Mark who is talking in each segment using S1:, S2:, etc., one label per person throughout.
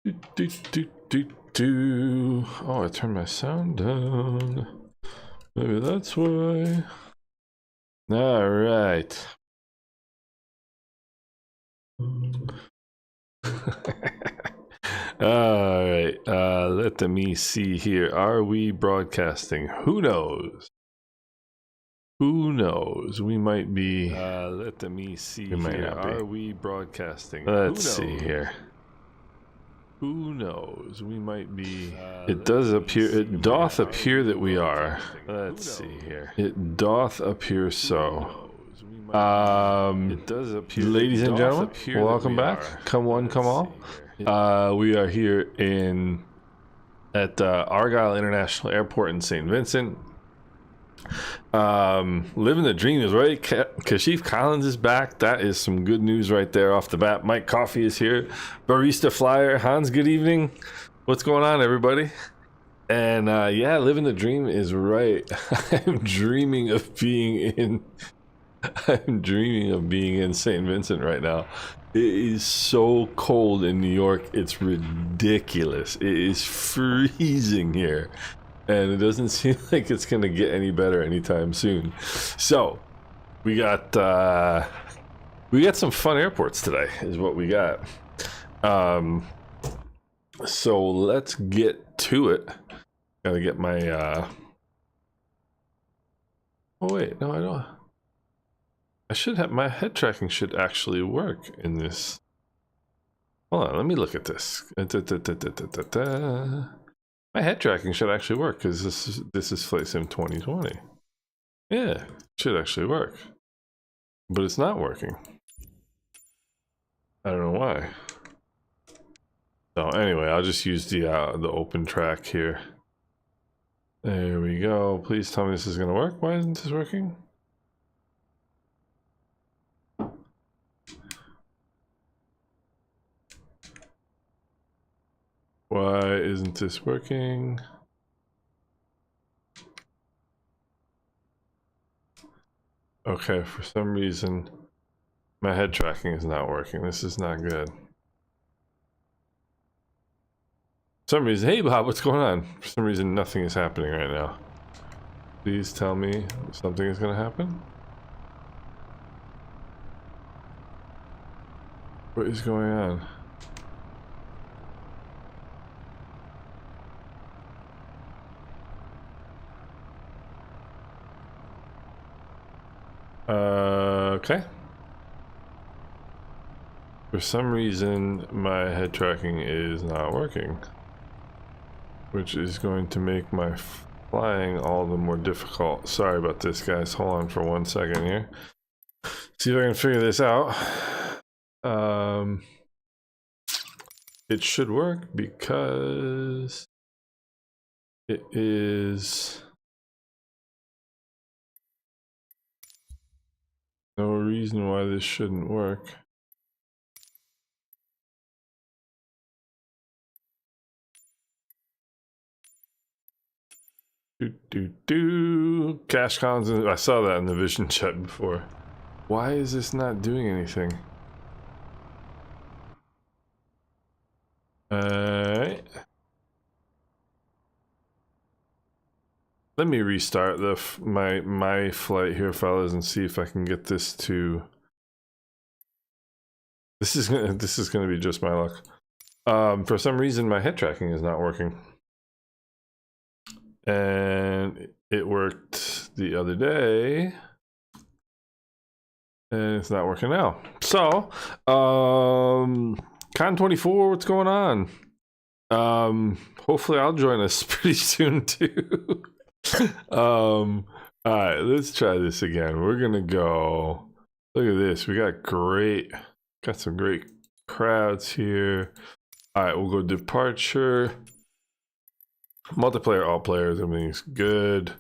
S1: Oh, I turned my sound down. Maybe that's why. All right. All right. Let me see here. Are we broadcasting? Who knows? Who knows? We might be. Let me see here. Are we broadcasting? Let's see here. Who knows? We might be. It does appear. It doth appear that we are. Let's see here. It doth appear so. It does appear. Ladies and gentlemen, welcome back. Come one, come all. We are here at Argyle International Airport in St. Vincent. Living the dream is right. Kashif Collins is back. That is some good news right there off the bat. Mike Coffey is here. Barista Flyer. Hans, good evening. What's going on, everybody? And yeah, living the dream is right. I'm dreaming of being in St. Vincent right now. It is so cold in New York. It's ridiculous. It is freezing here. And it doesn't seem like it's going to get any better anytime soon. So, we got some fun airports today, is what we got. So let's get to it. Gotta get my. Oh wait, no, I don't. I should have my head tracking should actually work in this. Hold on, let me look at this. My head tracking should actually work because this is Flight Sim 2020. Yeah, it should actually work, but it's not working. I don't know why. So anyway, I'll just use the open track here. There we go. Please tell me this is gonna work. Why isn't this working? Why isn't this working? Okay, for some reason, my head tracking is not working. This is not good. For some reason, hey Bob, what's going on? For some reason, nothing is happening right now. Please tell me something is going to happen. What is going on? Okay. For some reason, my head tracking is not working, which is going to make my flying all the more difficult. Sorry about this, guys. Hold on for 1 second here. See if I can figure this out. It should work because it is. No reason why this shouldn't work. Cash Collins, I saw that in the vision chat before. Why is this not doing anything? Alright. Let me restart my flight here, fellas, and see if I can get this to. This is gonna be just my luck. For some reason, my head tracking is not working, and it worked the other day, and it's not working now. So, Con 24, what's going on? Hopefully, I'll join us pretty soon too. All right, let's try this again. We're gonna go. Look at this. We got some great crowds here. All right, we'll go departure, multiplayer, all players. Everything's good.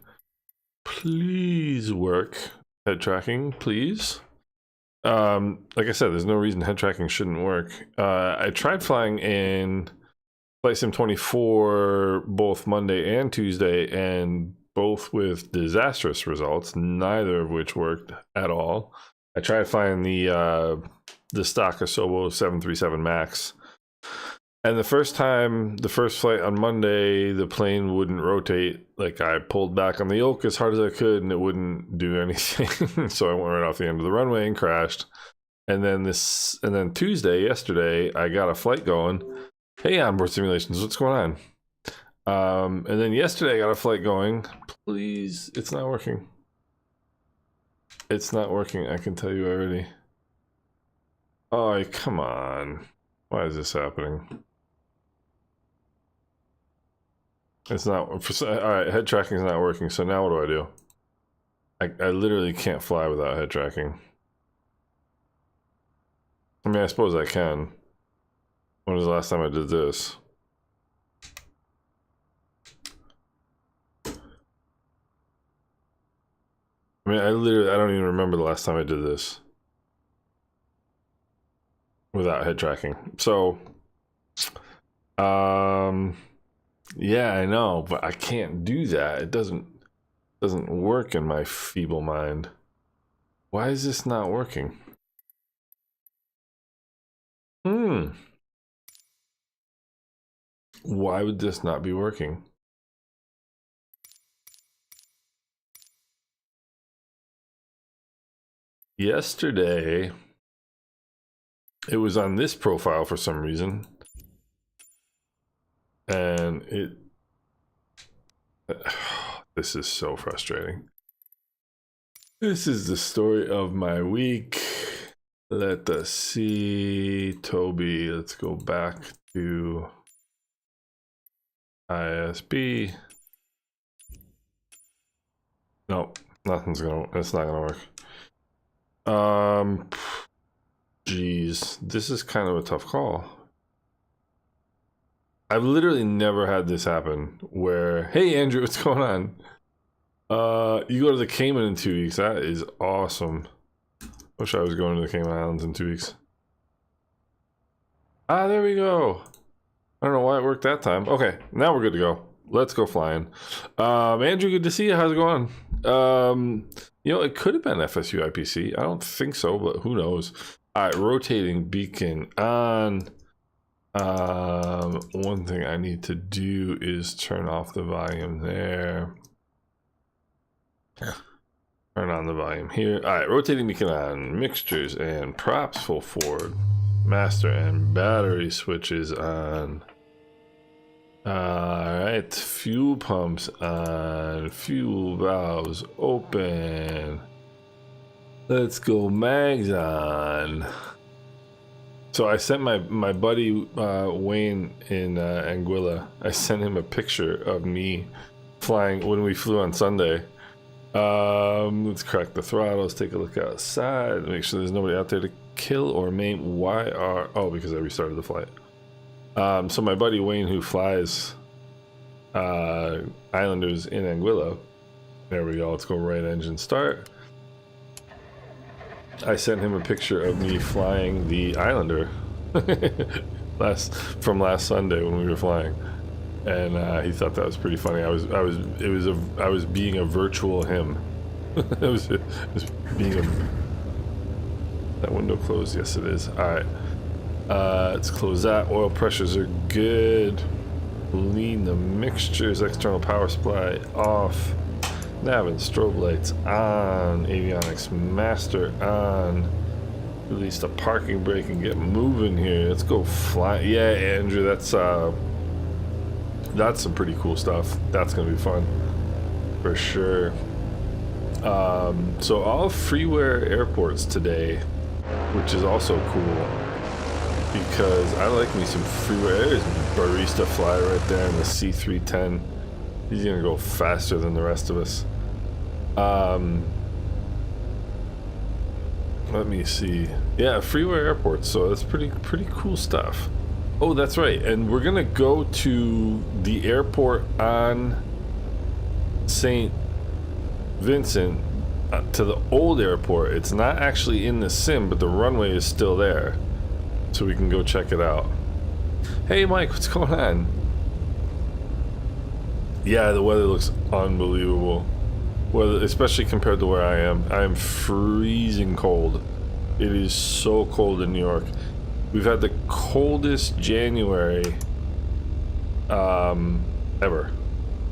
S1: Please work head tracking, please. Like I said, there's no reason head tracking shouldn't work. I tried flying in Flight Sim 24 both Monday and Tuesday, and both with disastrous results, neither of which worked at all. I tried flying the stock Asobo 737 Max, And the first flight on Monday, the plane wouldn't rotate. Like, I pulled back on the yoke as hard as I could and it wouldn't do anything. So I went right off the end of the runway and crashed. And then Tuesday, yesterday, I got a flight going. Hey, onboard simulations, what's going on? And then yesterday I got a flight going. Please, it's not working. It's not working, I can tell you already. Oh, come on. Why is this happening? It's not, alright, head tracking is not working, so now what do? I literally can't fly without head tracking. I mean, I suppose I can. When was the last time I did this? I mean, I don't even remember the last time I did this without head tracking. So, yeah, I know, but I can't do that. It doesn't work in my feeble mind. Why is this not working? Why would this not be working? Yesterday, it was on this profile for some reason. And this is so frustrating. This is the story of my week. Let us see. Toby, let's go back to ISB. Nope, it's not gonna work. Geez, this is kind of a tough call. I've literally never had this happen where, hey Andrew, what's going on? You go to the Cayman in 2 weeks. That is awesome. Wish I was going to the Cayman Islands in 2 weeks. Ah, there we go. I don't know why it worked that time. Okay, now we're good to go. Let's go flying. Andrew, good to see you. How's it going? You know, it could have been FSU IPC. I don't think so, but who knows? All right, rotating beacon on. One thing I need to do is turn off the volume there. Turn on the volume here. All right, rotating beacon on. Mixtures and props full forward. Master and battery switches on. All right, fuel pumps on. Fuel valves open. Let's go mags on. So I sent my buddy Wayne in Anguilla. I sent him a picture of me flying when we flew on Sunday. Let's crack the throttles, take a look outside, make sure there's nobody out there to kill or maim. Because I restarted the flight. So my buddy Wayne, who flies Islanders in Anguilla, there we go, let's go right engine start. I sent him a picture of me flying the Islander from last Sunday when we were flying, and he thought that was pretty funny. I was being a virtual him. It was being a. That window closed. Yes, it is. All right. Let's close that. Oil pressures are good. Lean the mixtures. External power supply off. Nav and strobe lights on. Avionics master on. Release the parking brake and get moving here. Let's go fly. Yeah, Andrew, that's some pretty cool stuff. That's gonna be fun for sure. So all Freeware airports today, which is also cool because I like me some Freeware. There's Barista Fly right there in the C310. He's gonna go faster than the rest of us. Let me see. Yeah, Freeware airports. So that's pretty cool stuff. Oh, that's right. And we're gonna go to the airport on St. Vincent, to the old airport. It's not actually in the sim, but the runway is still there, so we can go check it out. Hey, Mike, what's going on? Yeah, the weather looks unbelievable. Weather, especially compared to where I am. I am freezing cold. It is so cold in New York. We've had the coldest January ever.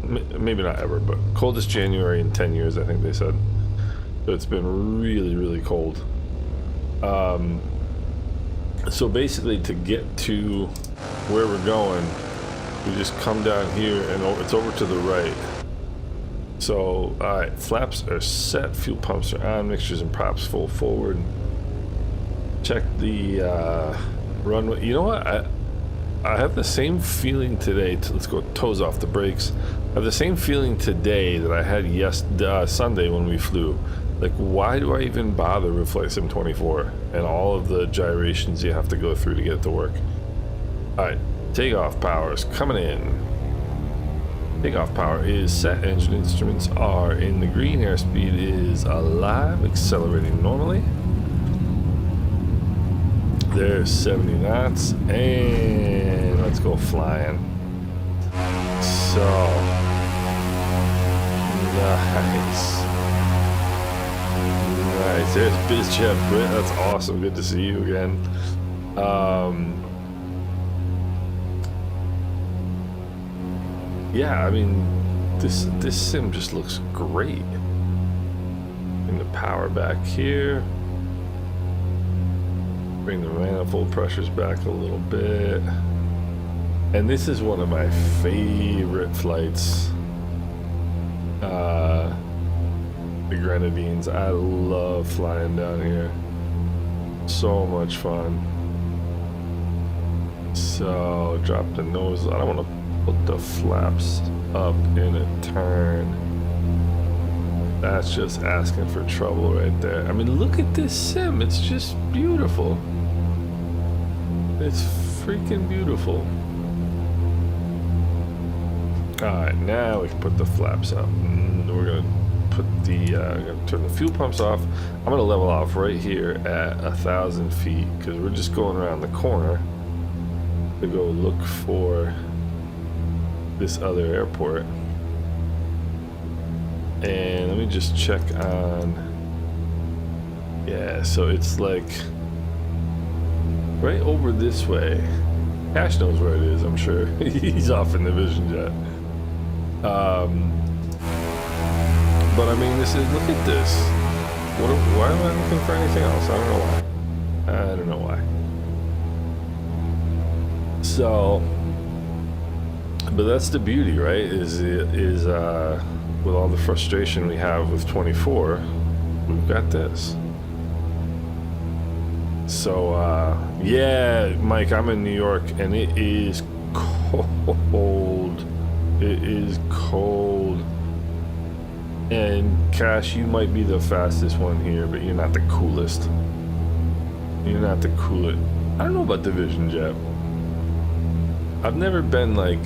S1: Maybe not ever, but coldest January in 10 years, I think they said. So it's been really, really cold. So basically, to get to where we're going, we just come down here and it's over to the right. So, alright, flaps are set, fuel pumps are on, mixtures and props full forward. Check the runway. You know what? I have the same feeling today. Let's go toes off the brakes. I have the same feeling today that I had Sunday when we flew. Like, why do I even bother with Flight Sim 24 and all of the gyrations you have to go through to get it to work? Alright, takeoff power is coming in. Takeoff power is set. Engine instruments are in the green. Airspeed is alive, accelerating normally. There's 70 knots, and let's go flying. So nice. Nice. There's BizJet Brit. That's awesome. Good to see you again. Yeah, I mean, this sim just looks great. Bring the power back here. Bring the manifold pressures back a little bit. And this is one of my favorite flights. The Grenadines. I love flying down here. So much fun. So drop the nose. I don't want to put the flaps up in a turn. That's just asking for trouble right there. I mean, look at this sim. It's just beautiful. It's freaking beautiful. Alright, now we can put the flaps up. We're gonna put the gonna turn the fuel pumps off. I'm gonna level off right here at 1,000 feet because we're just going around the corner to go look for this other airport. And let me just check on. Yeah, so it's like right over this way. Cash knows where it is, I'm sure. He's off in the Vision Jet. But I mean, this is, look at this. Why am I looking for anything else? I don't know why. I don't know why. So, but that's the beauty, right? Is with all the frustration we have with 24, we've got this. So, yeah, Mike, I'm in New York, and it is cold. It is cold. And Cash, you might be the fastest one here, but you're not the coolest. You're not the coolest. I don't know about the Vision Jet. I've never been like,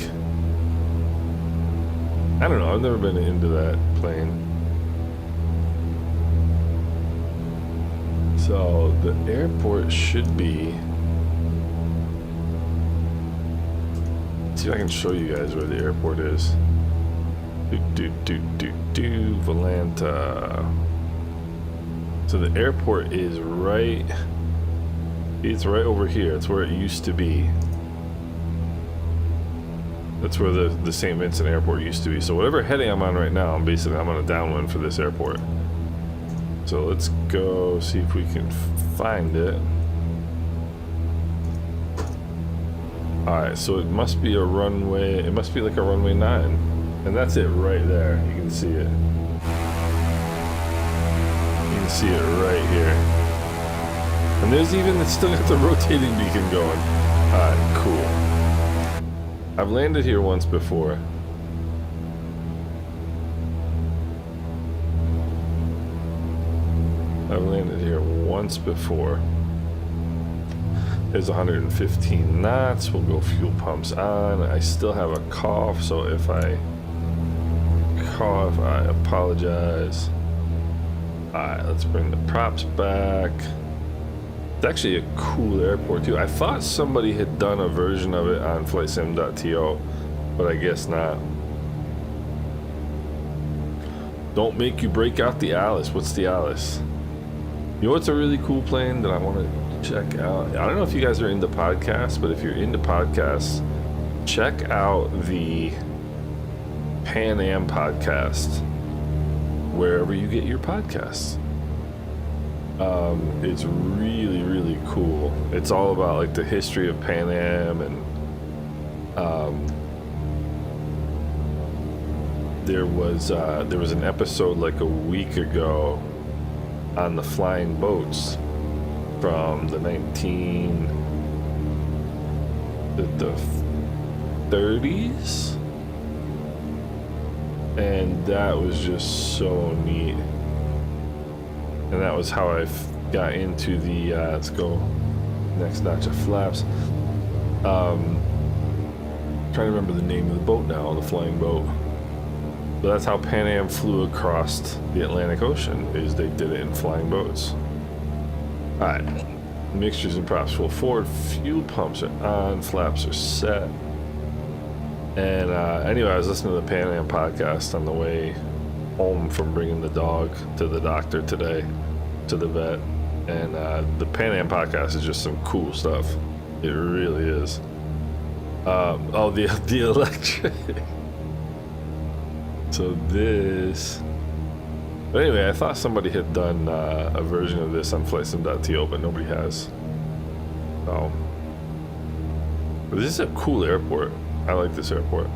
S1: I don't know, I've never been into that plane. So the airport should be, let's see if I can show you guys where the airport is. Volanta. So the airport is right, it's right over here. It's where it used to be. That's where the St. Vincent airport used to be. So whatever heading I'm on right now, I'm on a downwind for this airport. So let's go see if we can find it. Alright, so it must be a runway, it must be like a runway 9. And that's it right there. You can see it. You can see it right here. And there's even, it's still got the rotating beacon going. Alright, cool. I've landed here once before. I've landed here once before. There's 115 knots. We'll go fuel pumps on. I still have a cough, so if I cough, I apologize. Alright, let's bring the props back. It's actually a cool airport too. I thought somebody had done a version of it on flightsim.to, but I guess not. Don't make you break out the Alice. What's the Alice? You know what's a really cool plane that I want to check out? I don't know if you guys are into podcasts, but if you're into podcasts, check out the Pan Am podcast wherever you get your podcasts. It's really, really cool. It's all about like the history of Pan Am, and there was an episode like a week ago on the flying boats from the 30s, and that was just so neat. And that was how I got into the let's go next notch of flaps. Trying to remember the name of the boat now, the flying boat. But that's how Pan Am flew across the Atlantic Ocean, is they did it in flying boats. Alright, mixtures and props full forward, fuel pumps are on, flaps are set. And anyway, I was listening to the Pan Am podcast on the way home from bringing the dog to the doctor today, to the vet. And the Pan Am podcast is just some cool stuff. It really is. Oh, the electric. So this, but anyway, I thought somebody had done a version of this on FlightSim.to, but nobody has. So, but this is a cool airport. I like this airport.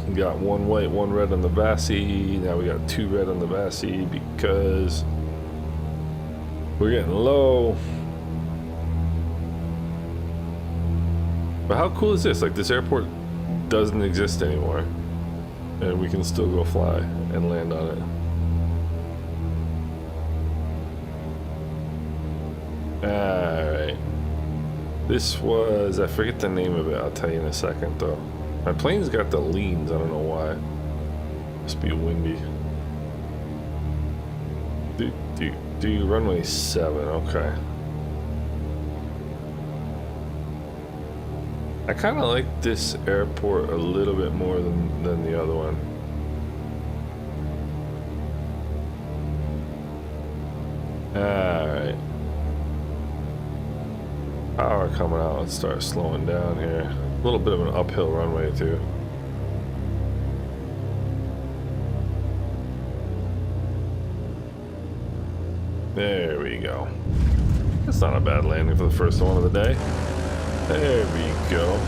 S1: We got one white, one red on the Vassie. Now we got two red on the Vassie because we're getting low. But how cool is this? Like, this airport doesn't exist anymore, and we can still go fly and land on it. Alright. This was, I forget the name of it, I'll tell you in a second though. My plane's got the leans, I don't know why. Must be windy. Runway 7, okay. I kind of like this airport a little bit more than the other one. Alright. Power coming out. Let's start slowing down here. A little bit of an uphill runway too. There we go. That's not a bad landing for the first one of the day. There we go.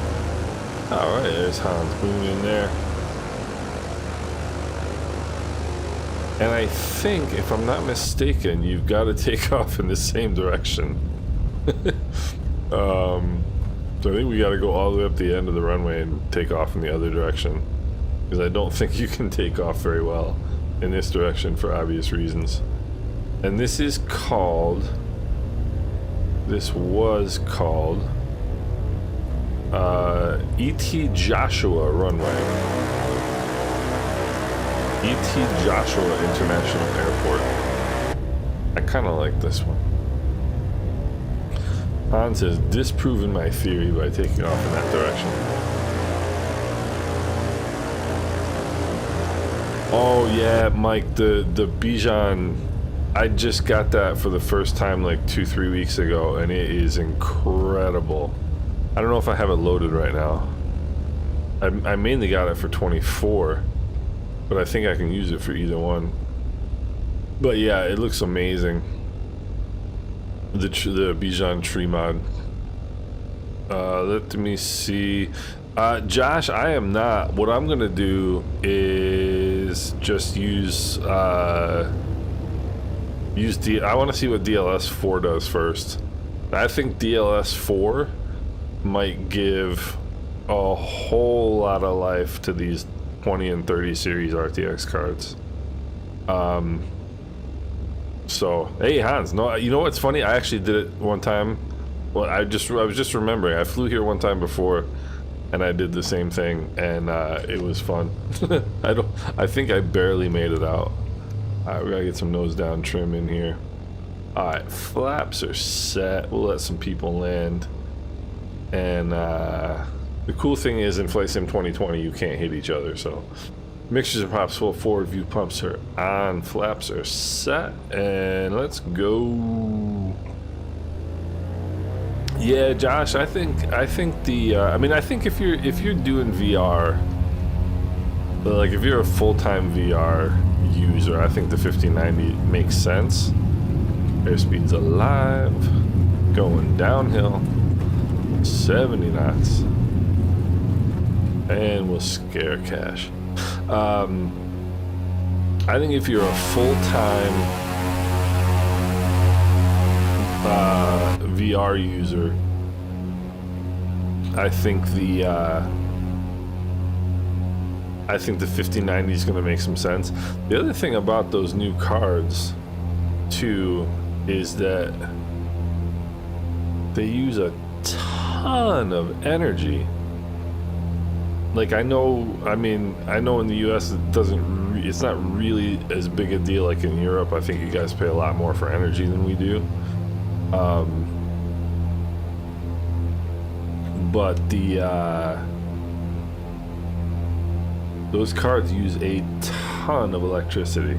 S1: Alright, there's Hans Boone in there. And I think, if I'm not mistaken, you've got to take off in the same direction. So I think we got to go all the way up the end of the runway and take off in the other direction. Because I don't think you can take off very well in this direction for obvious reasons. And this is called... This was called... E.T. Joshua runway. E.T. Joshua International Airport. I kind of like this one. Hans has disproven my theory by taking off in that direction. Oh yeah, Mike, the Bijan, I just got that for the first time like 2-3 weeks ago, and it is incredible. I don't know if I have it loaded right now. I mainly got it for 24, but I think I can use it for either one. But yeah, it looks amazing. The Bijan tree mod. Let me see. Josh, I am not. What I'm gonna do is just use I want to see what DLS 4 does first. I think DLS 4 might give a whole lot of life to these 20 and 30 series RTX cards. So hey Hans, no, you know what's funny? I actually did it one time. Well, I was just remembering. I flew here one time before, and I did the same thing, and it was fun. I think I barely made it out. Alright, we gotta get some nose down trim in here. Alright, flaps are set. We'll let some people land. And the cool thing is in Flight Sim 2020 you can't hit each other, so Mixtures and props full, forward view pumps are on, flaps are set, and let's go. Yeah, Josh, I think the I mean, I think if you're doing VR, but like if you're a full-time VR user, I think the 1590 makes sense. Airspeed's alive, going downhill, 70 knots, and we'll scare cash. I think if you're a full-time VR user, I think the 1590 is going to make some sense. The other thing about those new cards too is that they use a ton of energy. Like I know in the US it's not really as big a deal like in Europe. I think you guys pay a lot more for energy than we do. But those cards use a ton of electricity.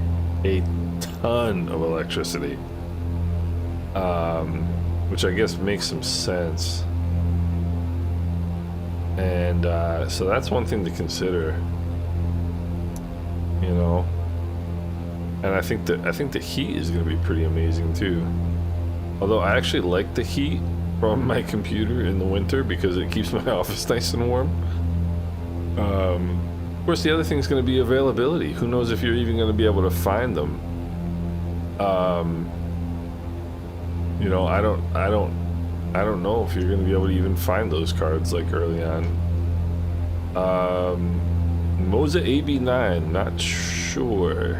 S1: Which I guess makes some sense. And so that's one thing to consider, you know. And I think the heat is going to be pretty amazing too. Although I actually like the heat from my computer in the winter because it keeps my office nice and warm. Of course, the other thing is going to be availability. Who knows if you're even going to be able to find them? You know, I don't know if you're going to be able to even find those cards like early on. Moza AB9, not sure.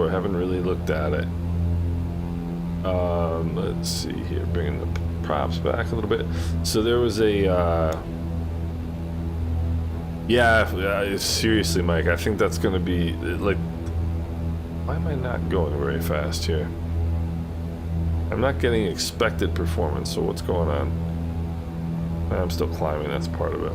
S1: Haven't really looked at it. Let's see here, bringing the props back a little bit. So there was a seriously, Mike, I think that's going to be like, why am I not going very fast here? I'm not getting expected performance, so what's going on? I'm still climbing, that's part of it.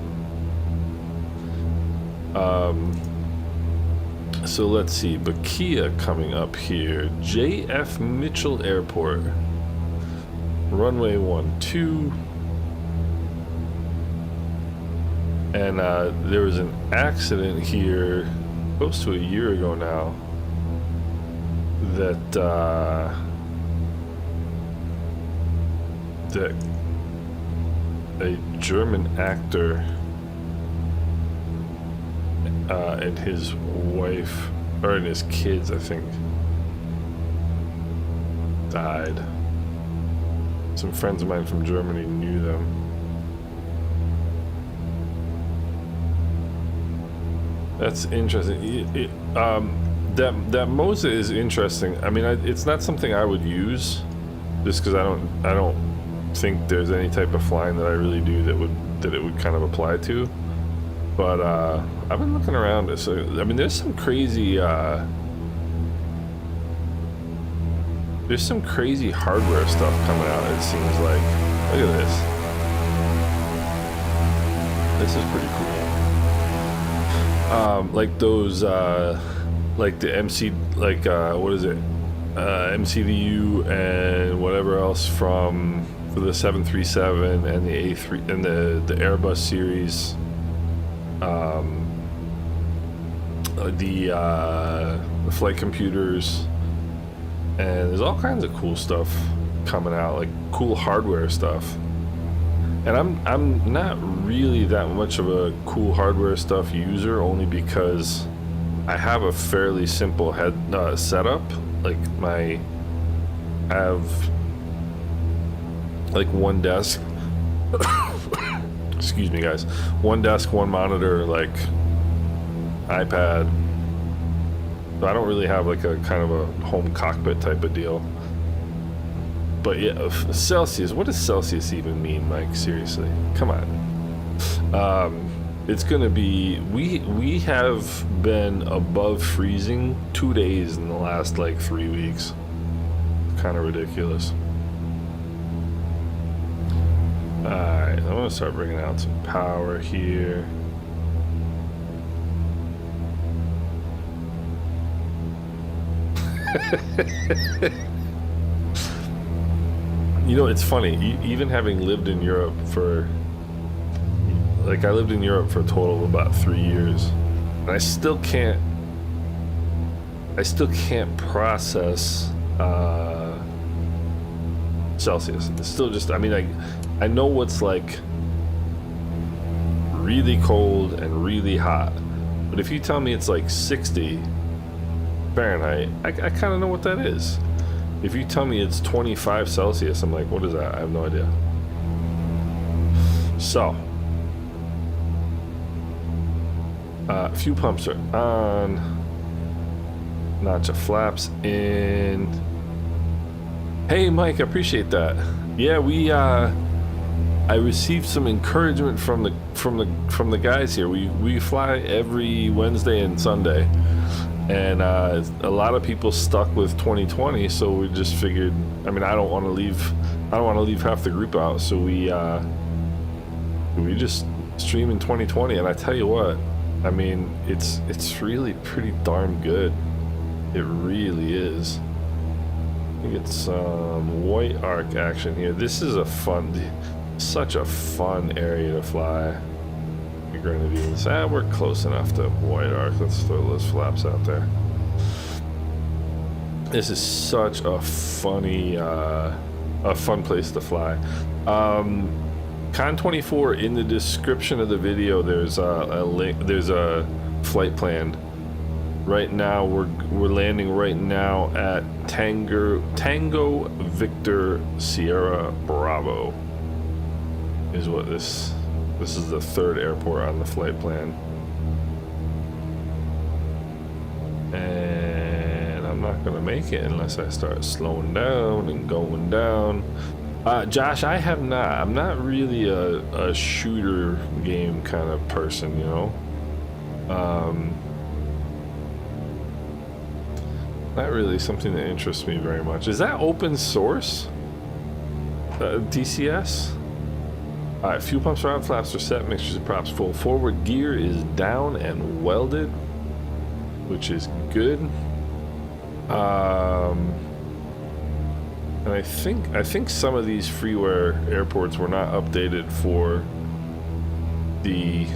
S1: So let's see, Bakia coming up here. JF Mitchell Airport. Runway 12. And there was an accident here close to a year ago now that a German actor and his wife, or and his kids, I think, died. Some friends of mine from Germany knew them. That's interesting. That Moza is interesting. I mean, it's not something I would use, just because I don't think there's any type of flying that I really do that it would kind of apply to. But I've been looking around. So I mean, there's some crazy hardware stuff coming out. It seems like. Look at this. This is pretty cool. Like those, like the MC, like what is it? MCDU and whatever else for the 737 and the A3 and the Airbus series. The flight computers, and there's all kinds of cool stuff coming out, like cool hardware stuff. And I'm not really that much of a cool hardware stuff user, only because I have a fairly simple head setup. Like I have like one desk. Excuse me, guys. One desk, one monitor, like iPad. So I don't really have like a kind of a home cockpit type of deal. But yeah, Celsius. What does Celsius even mean, Mike? Seriously, come on. It's gonna be. We have been above freezing 2 days in the last like 3 weeks. Kind of ridiculous. All right, I'm gonna start bringing out some power here. You know, it's funny, even having lived in Europe for, like, I lived in Europe for a total of about 3 years, and I still can't process Celsius. It's still just, I mean, I know what's like really cold and really hot, but if you tell me it's like 60 Fahrenheit, I kind of know what that is. If you tell me it's 25 Celsius, I'm like, what is that? I have no idea. So, fuel pumps are on. Notch of flaps in. Hey, Mike, I appreciate that. Yeah, I received some encouragement from the guys here. We fly every Wednesday and Sunday. And a lot of people stuck with 2020, so we just figured. I mean, I don't want to leave half the group out, so we just stream in 2020. And I tell you what, I mean, it's really pretty darn good. It really is. We get some white arc action here. This is such a fun area to fly. The Grenadines. We're close enough to white arc. Let's throw those flaps out there. This is such a funny, a fun place to fly. Con 24 in the description of the video. There's a link. There's a flight plan. Right now, we're landing right now at Tango Victor Sierra Bravo. Is what this is the third airport on the flight plan. And I'm not gonna make it unless I start slowing down and going down. Josh, I'm not really a shooter game kind of person, you know. Not really something that interests me very much. Is that open source? DCS? Alright, fuel pumps are on, flaps are set, mixtures and props full. Forward gear is down and welded, which is good. And I think some of these freeware airports were not updated for the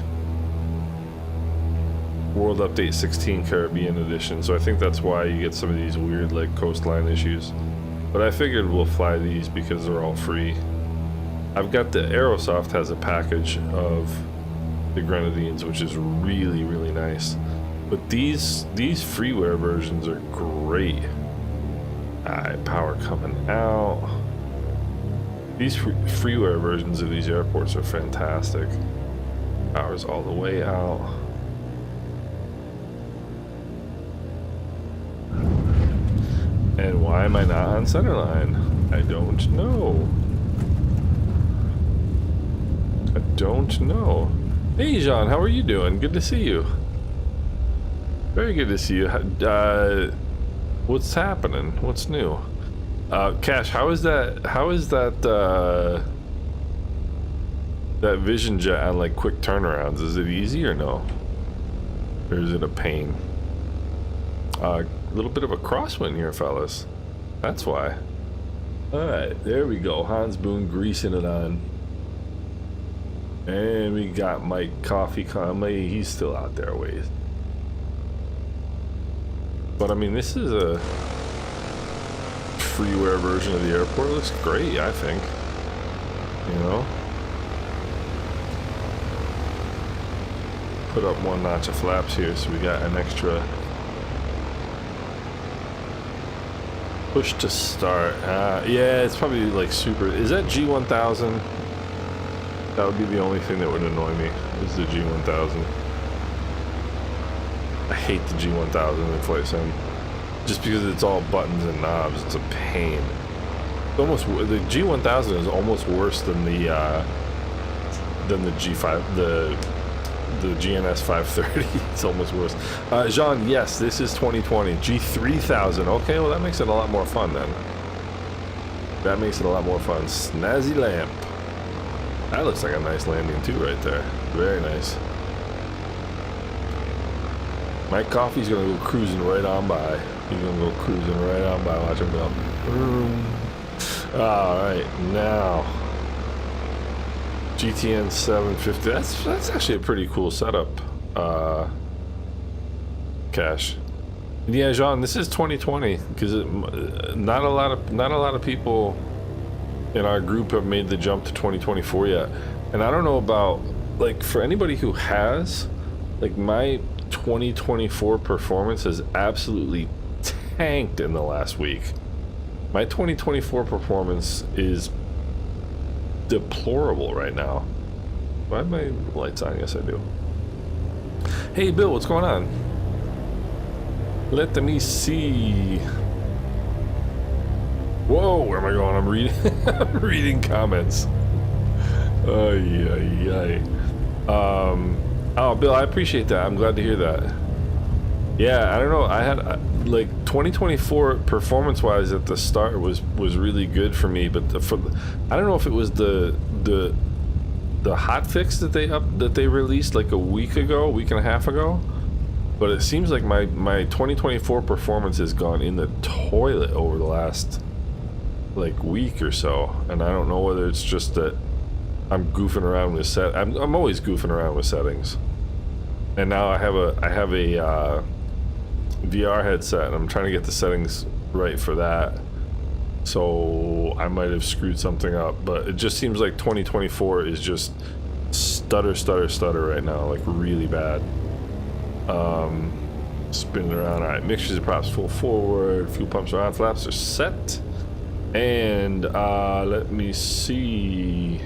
S1: World Update 16 Caribbean Edition, so I think that's why you get some of these weird like coastline issues. But I figured we'll fly these because they're all free. I've got the Aerosoft has a package of the Grenadines, which is really, really nice. But these freeware versions are great. Alright, power coming out. These freeware versions of these airports are fantastic. Power's all the way out. And why am I not on centerline? I don't know. I don't know. Hey, Jean, how are you doing? Good to see you. Very good to see you. What's happening? What's new? Cash, how is that that Vision Jet on like quick turnarounds? Is it easy or no? Or is it a pain? A little bit of a crosswind here, fellas. That's why. Alright, there we go. Hans Boone greasing it on. And we got Mike Coffee Conley. He's still out there a ways. But I mean, this is a freeware version of the airport. It looks great, I think. You know? Put up one notch of flaps here, so we got an extra push to start. Yeah, it's probably like super. Is that G1000? That would be the only thing that would annoy me, is the G1000. I hate the G1000 in Flight Sim. Just because it's all buttons and knobs, it's a pain. It's almost, the G1000 is almost worse than the G5, the GNS 530. It's almost worse. Jean, yes, this is 2020. G3000. Okay, well that makes it a lot more fun then. That makes it a lot more fun. Snazzy lamp. That looks like a nice landing too right there. Very nice. Mike Coffee's gonna go cruising right on by. He's gonna go cruising right on by. Watch him go. All right, now GTN 750. That's actually a pretty cool setup. Cash. Yeah, Jean, this is 2020 because not a lot of people in our group have made the jump to 2024 yet. And I don't know about, like, for anybody who has, like, my 2024 performance has absolutely tanked in the last week. My 2024 performance is deplorable right now. Do I have my lights on? Yes, I do. Hey, Bill, what's going on? Let me see. Whoa, where am I going? I'm reading. I'm reading comments. Oh, Bill, I appreciate that. I'm glad to hear that. Yeah, I don't know. I had like 2024 performance-wise at the start was really good for me, but I don't know if it was the hot fix that they released like a week and a half ago. But it seems like my 2024 performance has gone in the toilet over the last like week or so, and I don't know whether it's just that I'm goofing around with I'm always goofing around with settings, and now I have a VR headset, and I'm trying to get the settings right for that. So I might have screwed something up, but it just seems like 2024 is just stutter right now, like really bad. Spinning around. All right, mixtures and props full forward, fuel pumps are on, flaps are set, and let me see.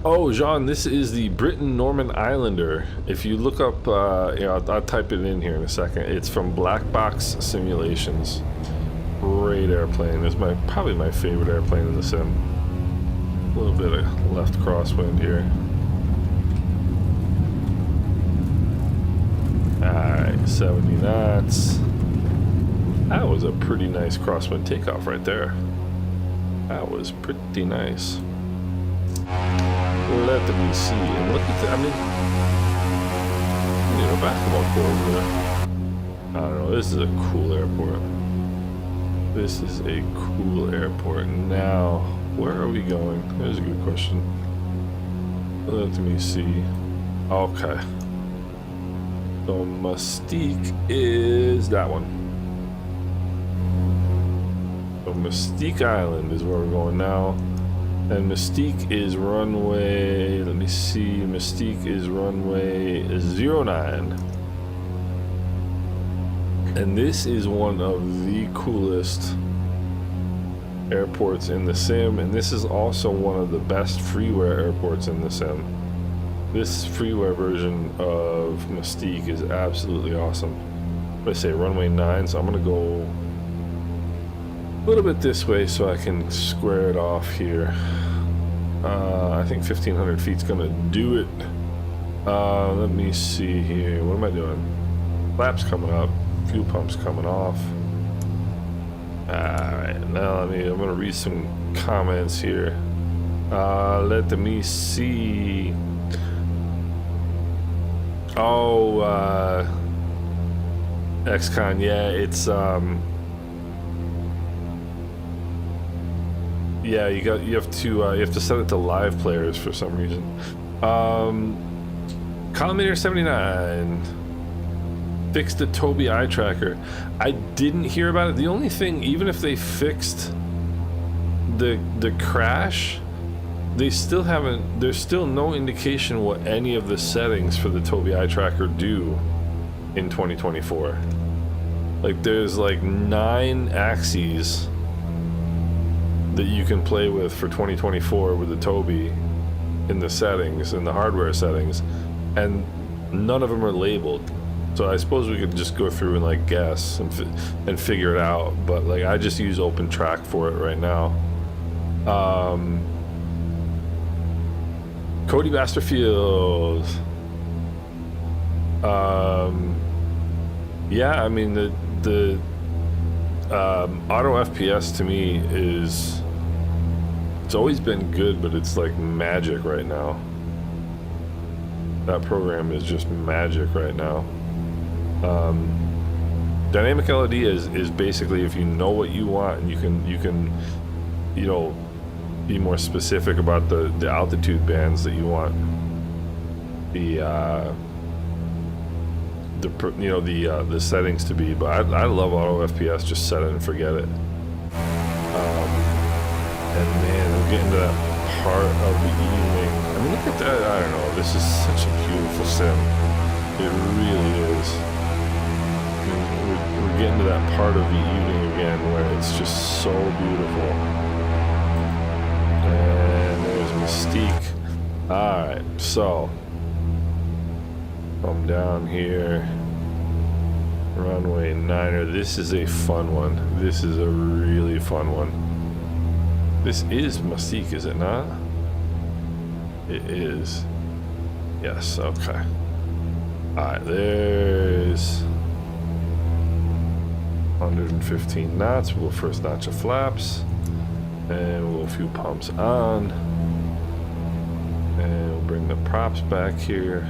S1: Oh, Jean, this is the Britain Norman Islander. If you look up, I'll type it in here in a second. It's from Black Box Simulations. Great airplane. It's probably my favorite airplane in the sim. A little bit of left crosswind here. Alright, 70 knots. That was a pretty nice crosswind takeoff right there. That was pretty nice. Let me see. And look at that. I mean, a basketball court over there. I don't know. This is a cool airport. This is a cool airport. Now, where are we going? There's a good question. Let me see. Okay. So Mustique is that one. So Mustique Island is where we're going now. And Mustique is runway, let me see, Mustique is runway 09. And this is one of the coolest airports in the sim, and this is also one of the best freeware airports in the sim. This freeware version of Mustique is absolutely awesome. I say runway 9, so I'm gonna go a little bit this way so I can square it off here. I think 1500 feet's gonna do it. Let me see here. What am I doing? Flaps coming up, fuel pumps coming off. Alright, now I'm gonna read some comments here. Let me see. Oh, XCon, yeah, it's yeah, you have to set it to live players for some reason. Collimator 79 fixed the Tobii eye tracker. I didn't hear about it. The only thing, even if they fixed the crash, they still haven't. There's still no indication what any of the settings for the Tobii eye tracker do in 2024. Like there's like 9 axes that you can play with for 2024 with the Tobii in the settings, in the hardware settings, and none of them are labeled. So I suppose we could just go through and like guess and figure it out, but like I just use OpenTrack for it right now. Cody Basterfield. Yeah, I mean the auto FPS to me is, it's always been good, but it's like magic right now. That program is just magic right now. Dynamic LED is basically if you know what you want and you can you know, be more specific about the altitude bands that you want the settings to be. But I love auto FPS. Just set it and forget it. And man, we're getting to that part of the evening. I mean, look at that. I don't know. This is such a beautiful sim. It really is. I mean, we're getting to that part of the evening again where it's just so beautiful. And there's Mustique. Alright, so come down here. Runway 9er. This is a fun one. This is a really fun one. This is Mustique, is it not? It is. Yes, okay. Alright, there's 115 knots. We'll first notch of flaps. And we'll a few pumps on. And we'll bring the props back here.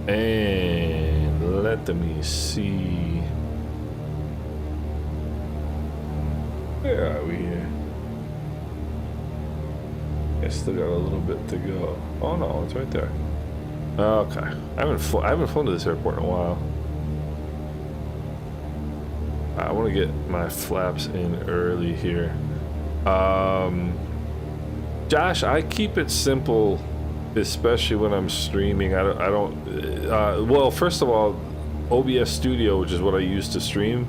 S1: And let me see. Where are we here? I still got a little bit to go. Oh no, it's right there. Okay, I haven't flown to this airport in a while. I want to get my flaps in early here. Josh, I keep it simple, especially when I'm streaming. Well, first of all, OBS Studio, which is what I use to stream,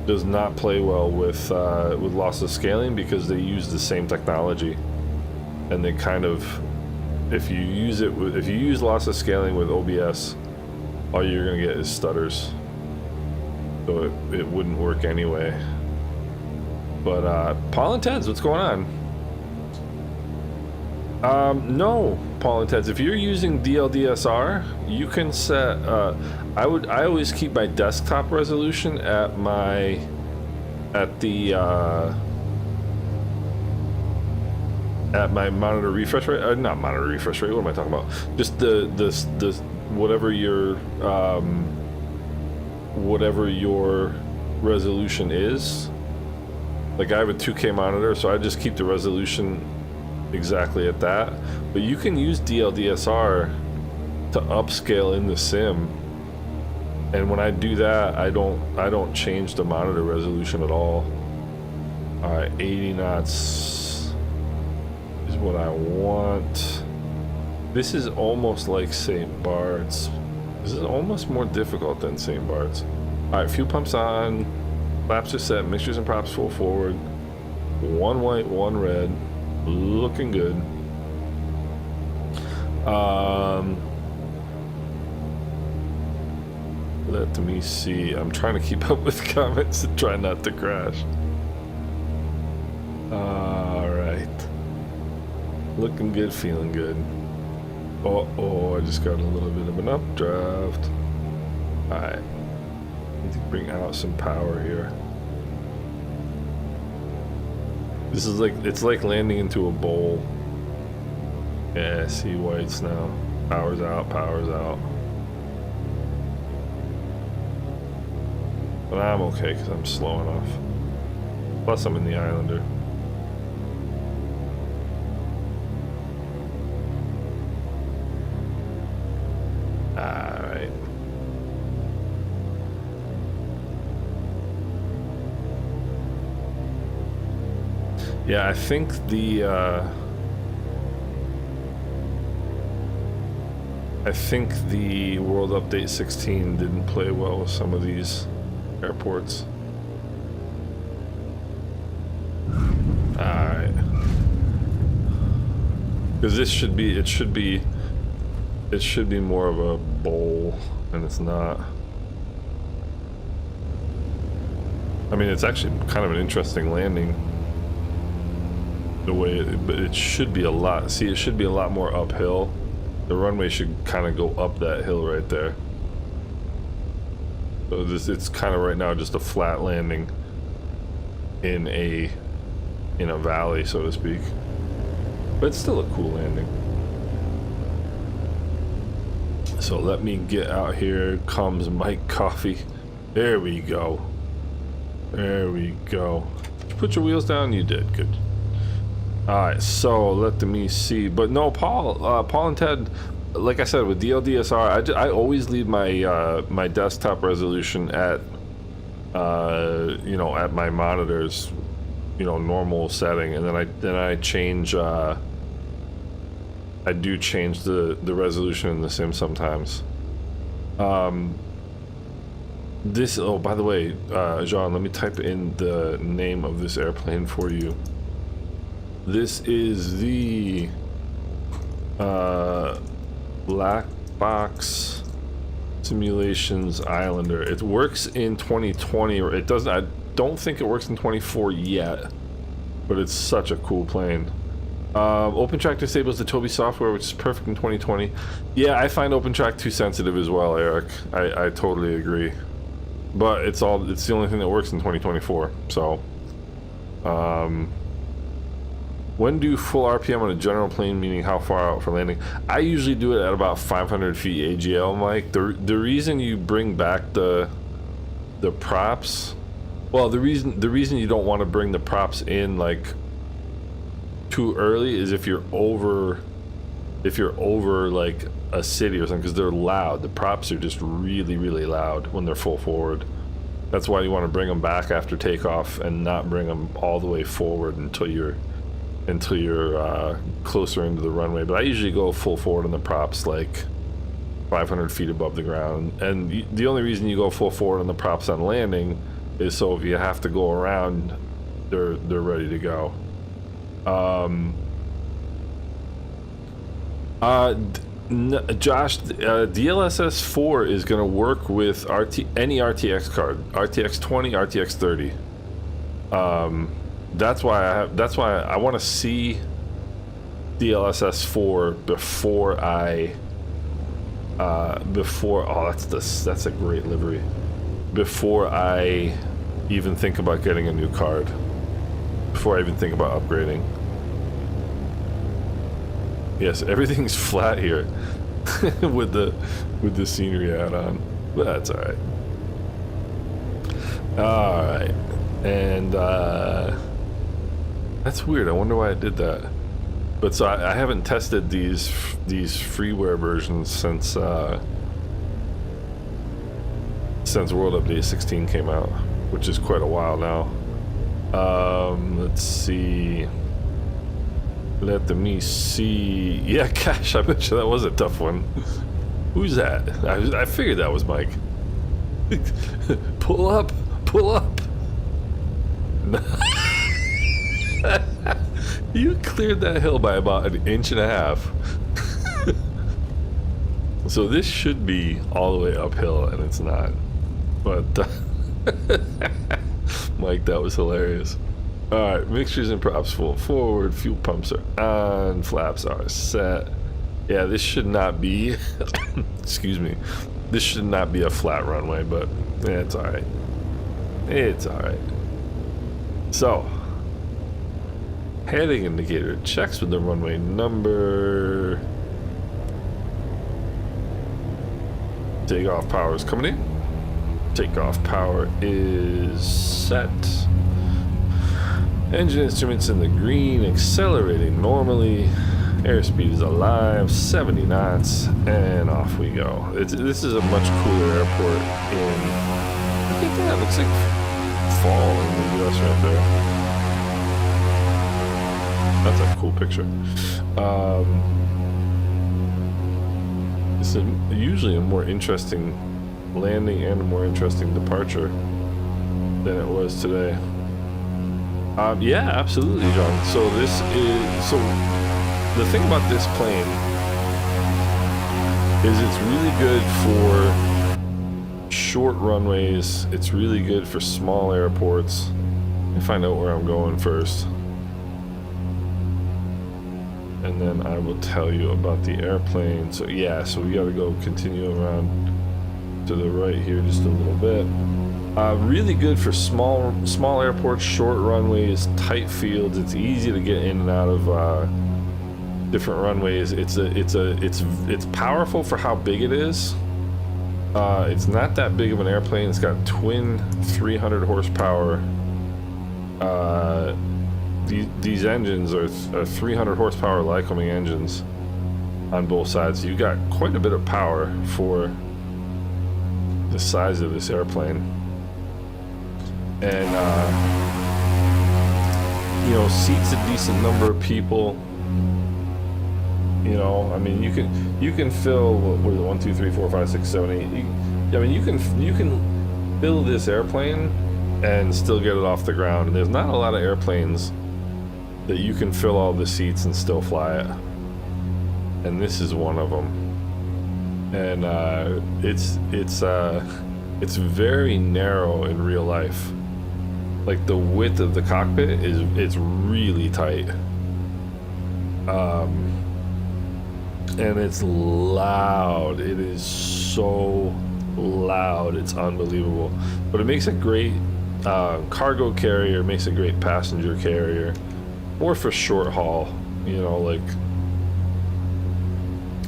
S1: does not play well with lossless scaling because they use the same technology, and they kind of, if you use lossless scaling with OBS, all you're gonna get is stutters. So it wouldn't work anyway. But Paul and Ted's, what's going on? No, Paul and Ted's. If you're using DLDSR, you can set. I always keep my desktop resolution at my monitor refresh rate. Not monitor refresh rate. What am I talking about? Just the whatever your resolution is. Like I have a 2K monitor, so I just keep the resolution exactly at that. But you can use DLDSR to upscale in the sim, and when I do that, I don't change the monitor resolution at all. All right, 80 knots is what I want. This is almost like St. Bart's. This is almost more difficult than St. Bart's. All right, fuel pumps on, flaps are set, mixtures and props full forward. One white, one red, looking good. Let me see. I'm trying to keep up with comments and try not to crash. All right, looking good, feeling good. Oh, I just got a little bit of an updraft. Alright. Need to bring out some power here. This is like, it's like landing into a bowl. Yeah, see whites now. Power's out, power's out. But I'm okay because I'm slow enough. Plus I'm in the Islander. Alright. Yeah, I think the World Update 16 didn't play well with some of these airports. Alright. Because it should be more of a bowl, and it's not. I mean, it's actually kind of an interesting landing. The way but it should be a lot. See, it should be a lot more uphill. The runway should kind of go up that hill right there. So it's kind of right now just a flat landing in a valley, so to speak. But it's still a cool landing. So let me get out here. Comes Mike Coffee. There we go. There we go. Did you put your wheels down? You did. Good. Alright, so let me see. But no, Paul and Ted, like I said, with DLDSR, I always leave my my desktop resolution at you know, at my monitors, you know, normal setting, and then I change I do change the resolution in the sim sometimes. This, oh, by the way, Jean, let me type in the name of this airplane for you. This is the Black Box Simulations Islander. It works in 2020, or it doesn't. I don't think it works in 24 yet, but it's such a cool plane. OpenTrack disables the Tobii software, which is perfect in 2020. Yeah, I find OpenTrack too sensitive as well, Eric. I totally agree. But it's the only thing that works in 2024. So, when do full RPM on a general plane, meaning how far out for landing? I usually do it at about 500 feet AGL, Mike. The reason you bring back the props, well, the reason you don't want to bring the props in like too early is if you're over like a city or something, because they're loud. The props are just really, really loud when they're full forward. That's why you want to bring them back after takeoff and not bring them all the way forward until you're closer into the runway. But I usually go full forward on the props, like 500 feet above the ground. And the only reason you go full forward on the props on landing is so if you have to go around, they're ready to go. Josh, DLSS 4 is going to work with any RTX card, RTX 20, RTX 30. That's why I want to see DLSS 4 before oh, that's a great livery. Before I even think about getting a new card. Before I even think about upgrading. Yes, everything's flat here with the scenery add-on, but that's all right. All right, and that's weird. I wonder why I did that. But so I haven't tested these freeware versions since World Update 16 came out, which is quite a while now. Let's see. Let me see. Yeah, gosh, I bet you that was a tough one. Who's that? I figured that was Mike. Pull up, pull up. You cleared that hill by about 1.5 inches. So this should be all the way uphill, and it's not. But Mike, that was hilarious. Alright, mixtures and props full forward, fuel pumps are on, flaps are set. Yeah, this should not be, excuse me, this should not be a flat runway, but yeah, it's alright. It's alright. So, heading indicator checks with the runway number. Takeoff power is coming in. Takeoff power is set. Engine instruments in the green, accelerating normally. Airspeed is alive, 70 knots, and off we go. This is a much cooler airport in, I think that looks like fall in the US right there. That's a cool picture. This is usually a more interesting landing and a more interesting departure than it was today. Yeah, absolutely, John. So the thing about this plane is it's really good for short runways. It's really good for small airports. Let me find out where I'm going first, and then I will tell you about the airplane. So yeah, so we got to go continue around to the right here just a little bit. Really good for small airports, short runways, tight fields. It's easy to get in and out of different runways. It's powerful for how big it is. It's not that big of an airplane. It's got twin 300 horsepower. These engines are 300 horsepower Lycoming engines on both sides. You got quite a bit of power for the size of this airplane. And you know, seats a decent number of people. You know, I mean, you can fill, what is it, 1, 2, 3, 4, 5, 6, 7, 8. I mean, you can fill this airplane and still get it off the ground. And there's not a lot of airplanes that you can fill all the seats and still fly it. And this is one of them. And it's very narrow in real life. Like the width of the cockpit it's really tight. And it's loud. It is so loud. It's unbelievable. But it makes a great cargo carrier, makes a great passenger carrier, or for short haul, you know, like.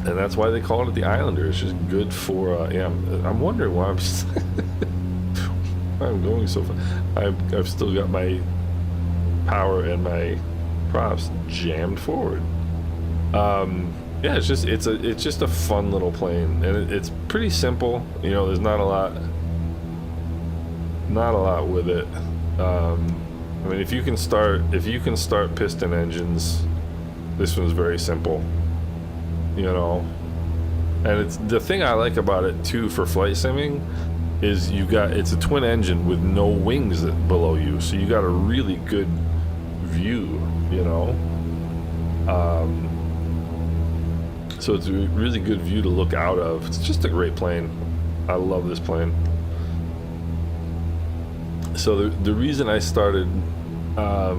S1: And that's why they call it the Islander. It's just good for. Yeah, I'm wondering why I'm going so far. I've still got my power and my props jammed forward. Yeah, it's just a fun little plane, and it's pretty simple. You know, there's not a lot with it. I mean, if you can start piston engines, this one's very simple. You know, and it's the thing I like about it too for flight simming is it's a twin engine with no wings below you, so you got a really good view. You know. So it's a really good view to look out of. It's just a great plane. I love this plane. So the reason I started, the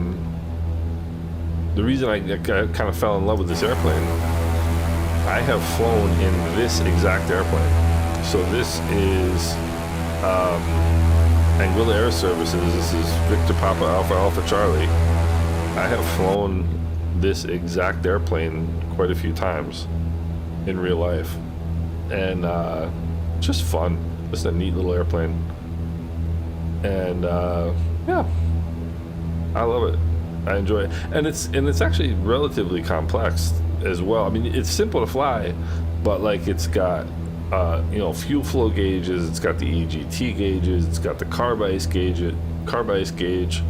S1: reason I kind of fell in love with this airplane, I have flown in this exact airplane. So this is Anguilla Air Services. This is Victor Papa Alpha Alpha Charlie. I have flown this exact airplane quite a few times in real life, and just fun, just a neat little airplane. And yeah, I love it. I enjoy it, and it's actually relatively complex as well. I mean, it's simple to fly, but like it's got you know, fuel flow gauges, it's got the EGT gauges, it's got the carb ice gauge,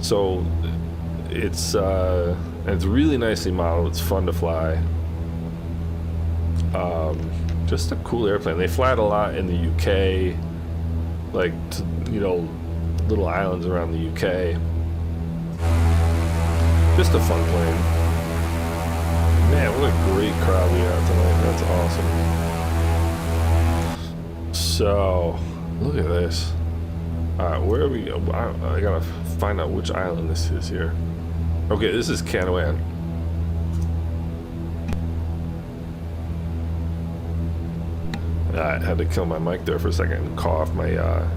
S1: so it's really nicely modeled. It's fun to fly. Just a cool airplane. They fly it a lot in the UK, like, you know, little islands around the UK. Just a fun plane. Man, what a great crowd we have tonight. That's awesome. So, look at this. Alright, where are we? I gotta find out which island this is here. Okay, this is Canouan. I had to kill my mic there for a second and call off my,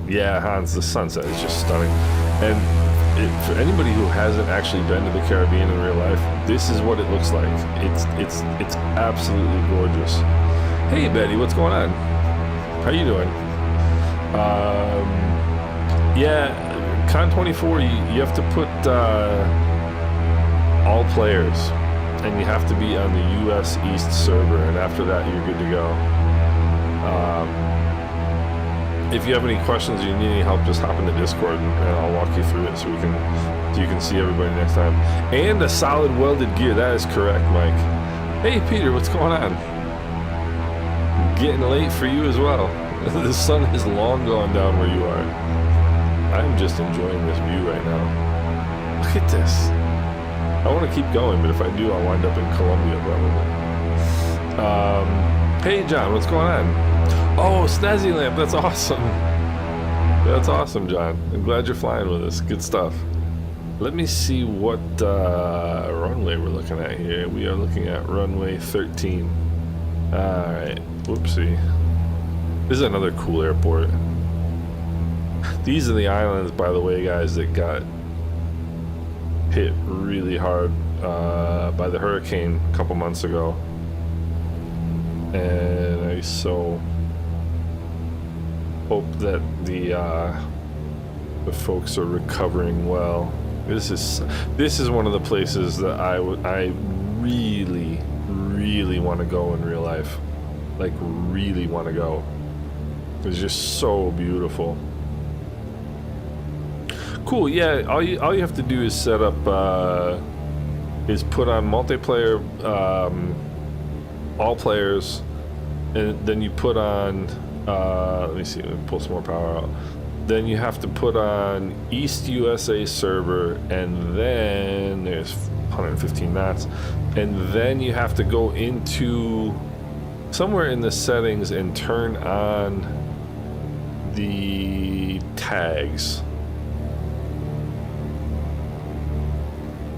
S1: yeah, Hans, the sunset is just stunning. And for anybody who hasn't actually been to the Caribbean in real life, this is what it looks like. It's absolutely gorgeous. Hey, Betty, what's going on? How you doing? Yeah, Con 24, you have to put all players, and you have to be on the US East server, and after that, you're good to go. If you have any questions or you need any help, just hop in the Discord and I'll walk you through it so you can see everybody next time. And a solid welded gear, that is correct, Mike. Hey Peter, what's going on? Getting late for you as well. The sun is long gone down where you are. I'm just enjoying this view right now. Look at this. I want to keep going, but if I do, I'll wind up in Colombia probably. Hey John, what's going on? Oh, Snazzy Lamp, that's awesome. That's awesome, John. I'm glad you're flying with us. Good stuff. Let me see what runway we're looking at here. We are looking at runway 13. Alright, whoopsie. This is another cool airport. These are the islands, by the way, guys, that got hit really hard by the hurricane a couple months ago, and I so hope that the folks are recovering well. This is one of the places that I really want to go in real life. Like, really want to go. It's just so beautiful. Cool. Yeah, all you have to do is set up is put on multiplayer, all players, and then you put on let me see, let me pull some more power out. Then you have to put on East USA server, and then there's 115 knots, and then you have to go into somewhere in the settings and turn on the tags.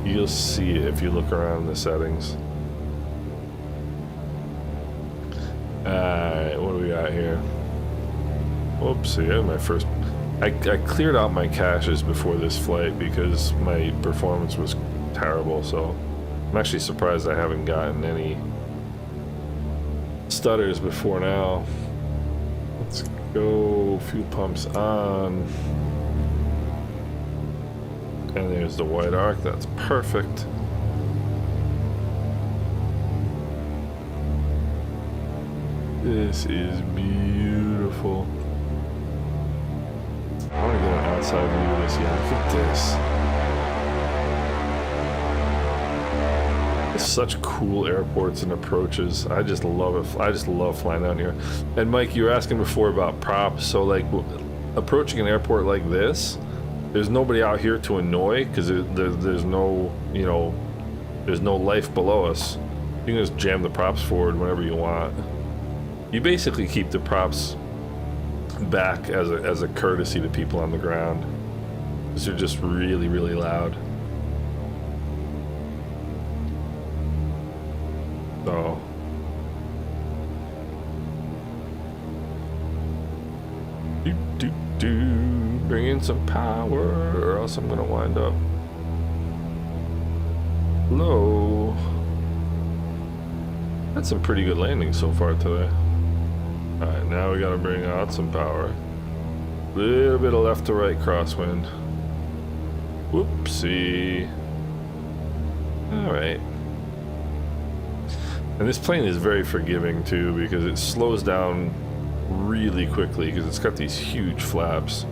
S1: You'll see it if you look around in the settings. Alright, what do we got here? Whoops, yeah, my first... I cleared out my caches before this flight because my performance was terrible, so I'm actually surprised I haven't gotten any stutters before now. Let's go, fuel pumps on. And there's the white arc, that's perfect. This is beautiful. I want to get an outside view of this. Yeah, look at this. It's such cool airports and approaches. I just love it. I just love flying down here. And Mike, you were asking before about props. So like approaching an airport like this, there's nobody out here to annoy because there's no, you know, there's no life below us. You can just jam the props forward whenever you want. You basically keep the props back as a courtesy to people on the ground, because they're just really, really loud. So bring in some power, or else I'm gonna wind up low. That's some pretty good landings so far today. Alright, now we gotta bring out some power. Little bit of left to right crosswind. Whoopsie. Alright. And this plane is very forgiving too, because it slows down really quickly because it's got these huge flaps.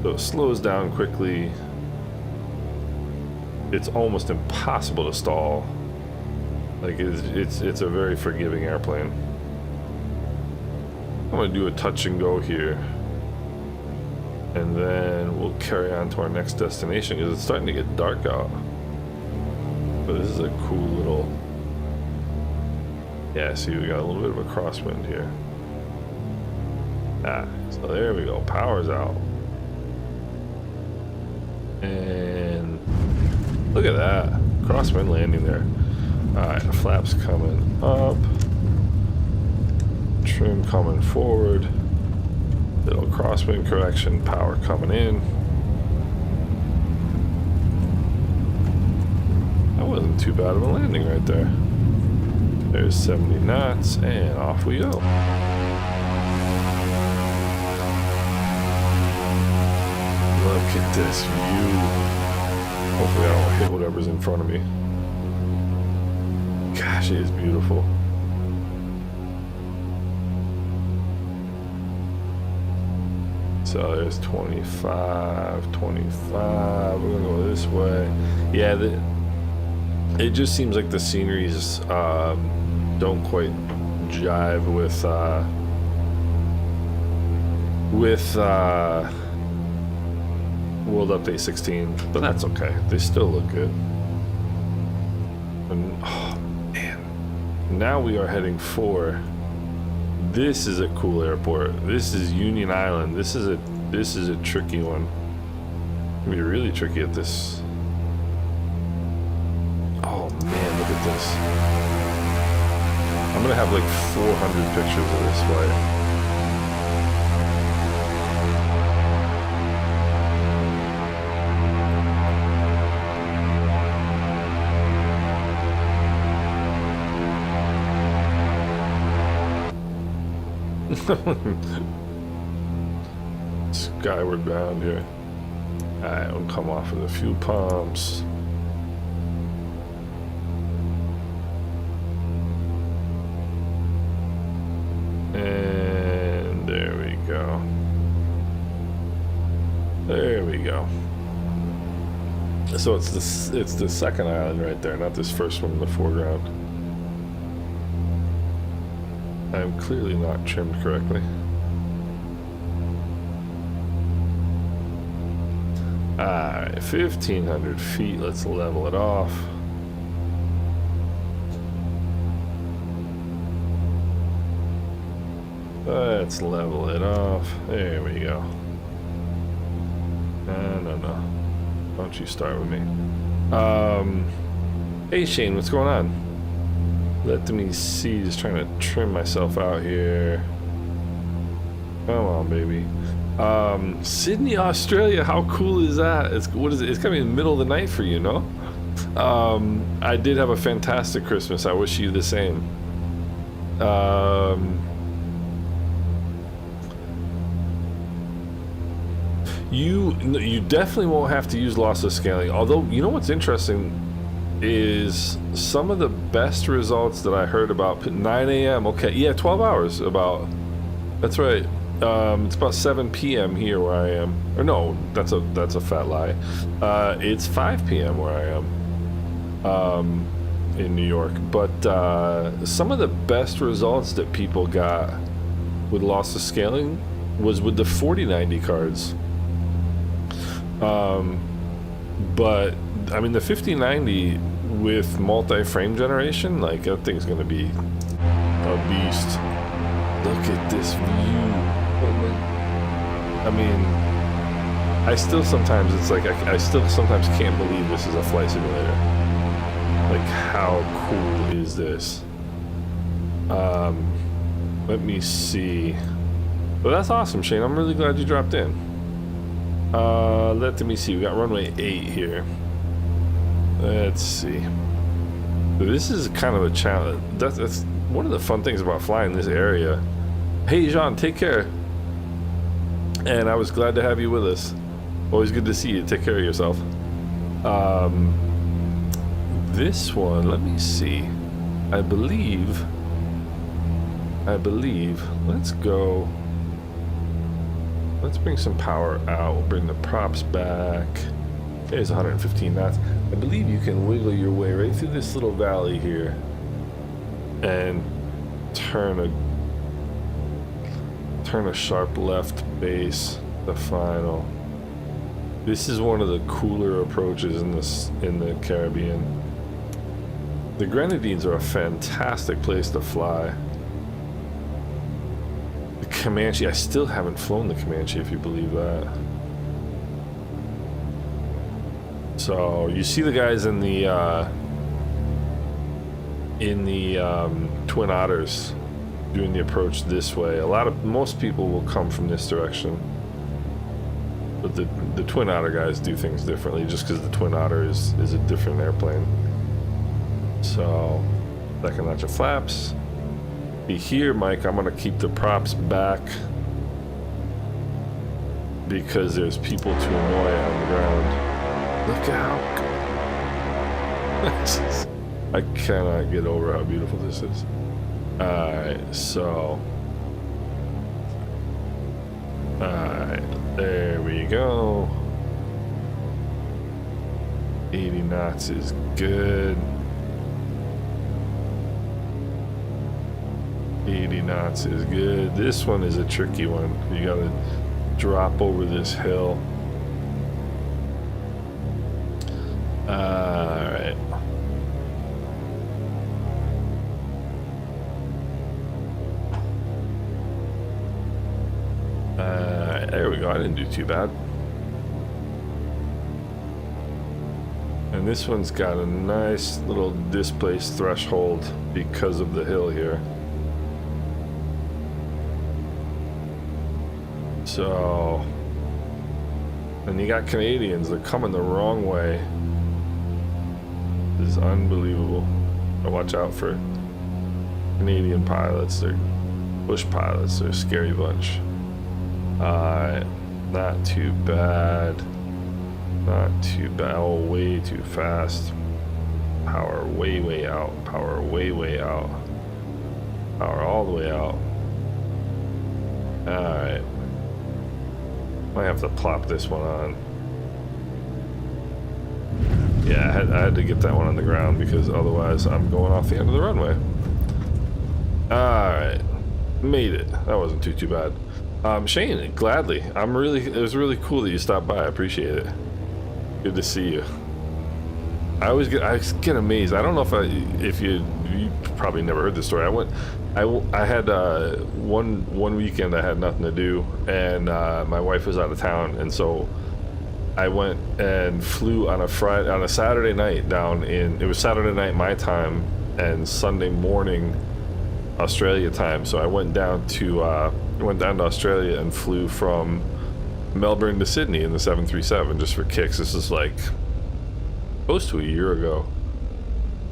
S1: So it slows down quickly. It's almost impossible to stall. Like it's a very forgiving airplane. I'm gonna do a touch and go here, and then we'll carry on to our next destination because it's starting to get dark out. But this is a cool little, yeah, see, we got a little bit of a crosswind here. So there we go, power's out. And look at that, crosswind landing there. Alright, the flaps coming up. Trim coming forward. Little crosswind correction, power coming in. That wasn't too bad of a landing right there. There's 70 knots, and off we go. Look at this view. Hopefully I don't hit whatever's in front of me. Gosh, it is beautiful. So there's 25, 25. We're gonna go this way. Yeah, it just seems like the sceneries don't quite jive with World Update 16, but that's okay. They still look good. And oh man, now we are heading for. This is a cool airport. This is Union Island. This is a tricky one. It's gonna be really tricky at this. Oh man, look at this. I'm gonna have like 400 pictures of this flight. Skyward bound here. Alright, we'll come off of the fuel pumps. And there we go. There we go. So it's the second island right there, not this first one in the foreground. I'm clearly not trimmed correctly. Alright, 1,500 feet. Let's level it off. Let's level it off. There we go. No. Don't you start with me. Hey Shane, what's going on? Let me see, just trying to trim myself out here. Come on, baby. Sydney, Australia, how cool is that? It's gonna be in the middle of the night for you, no? I did have a fantastic Christmas. I wish you the same. You definitely won't have to use lossless scaling. Although, you know what's interesting is some of the best results that I heard about 9 a.m. Okay, yeah, 12 hours about. That's right. It's about 7 p.m. here where I am. Or no, that's a fat lie. It's 5 p.m. where I am in New York. But some of the best results that people got with lossless scaling was with the 4090 cards. But I mean the 5090 with multi-frame generation, like that thing's gonna be a beast. Look at this view. I mean, I still sometimes can't believe this is a flight simulator. Like, how cool is this? Let me see. Well, that's awesome, Shane. I'm really glad you dropped in. Let me see. We got runway 8 here. Let's see. This is kind of a challenge. That's one of the fun things about flying this area. Hey, Jean, take care. And I was glad to have you with us. Always good to see you. Take care of yourself. This one, let me see. I believe. Let's go. Let's bring some power out. We'll bring the props back. There's 115 knots. I believe you can wiggle your way right through this little valley here and turn a sharp left base, the final. This is one of the cooler approaches in the Caribbean. The Grenadines are a fantastic place to fly. The Comanche, I still haven't flown the Comanche, if you believe that. So you see the guys in the Twin Otters doing the approach this way. Most people will come from this direction, but the Twin Otter guys do things differently, just because the Twin Otter is a different airplane. So, second notch of flaps. Here, Mike, I'm gonna keep the props back because there's people to annoy on the ground. Look out! I cannot get over how beautiful this is. Alright, so. Alright, there we go. 80 knots is good. 80 knots is good. This one is a tricky one. You gotta drop over this hill. Alright. There we go. I didn't do too bad. And this one's got a nice little displaced threshold because of the hill here. So, and you got Canadians, they're coming the wrong way. This is unbelievable. Now watch out for Canadian pilots. They're Bush pilots are a scary bunch. Not too bad. Not too bad. Oh, way too fast. Power way out. Power way out. Power all the way out. Alright. Might have to plop this one on. Yeah, I had to get that one on the ground because otherwise I'm going off the end of the runway. Alright. Made it. That wasn't too bad. Shane, gladly. It was really cool that you stopped by. I appreciate it. Good to see you. I get amazed. I don't know if you probably never heard this story. I had one weekend I had nothing to do, and my wife was out of town, and so I went and flew on a Saturday night it was Saturday night my time and Sunday morning Australia time. So I went down to Australia and flew from Melbourne to Sydney in the 737 just for kicks. This is like close to a year ago,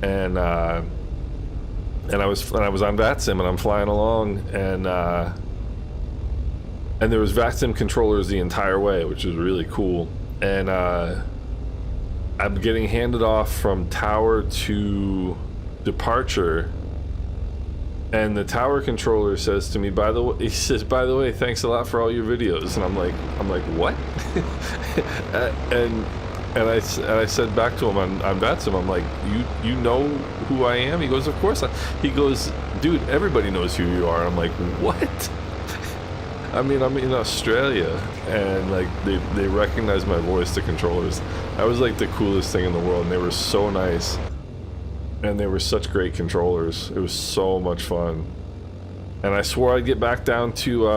S1: and I was on VATSIM and I'm flying along, and there was VATSIM controllers the entire way, which was really cool. And I'm getting handed off from tower to departure, and the tower controller says to me, by the way, thanks a lot for all your videos. And I'm like, what? and I said back to him on VATSIM, I'm like, you know who I am? He goes, of course. He goes, dude, everybody knows who you are. I'm like, what? I mean, I'm in Australia, and like they recognize my voice, the controllers. That was like the coolest thing in the world, and they were so nice. And they were such great controllers. It was so much fun. And I swore I'd get back down to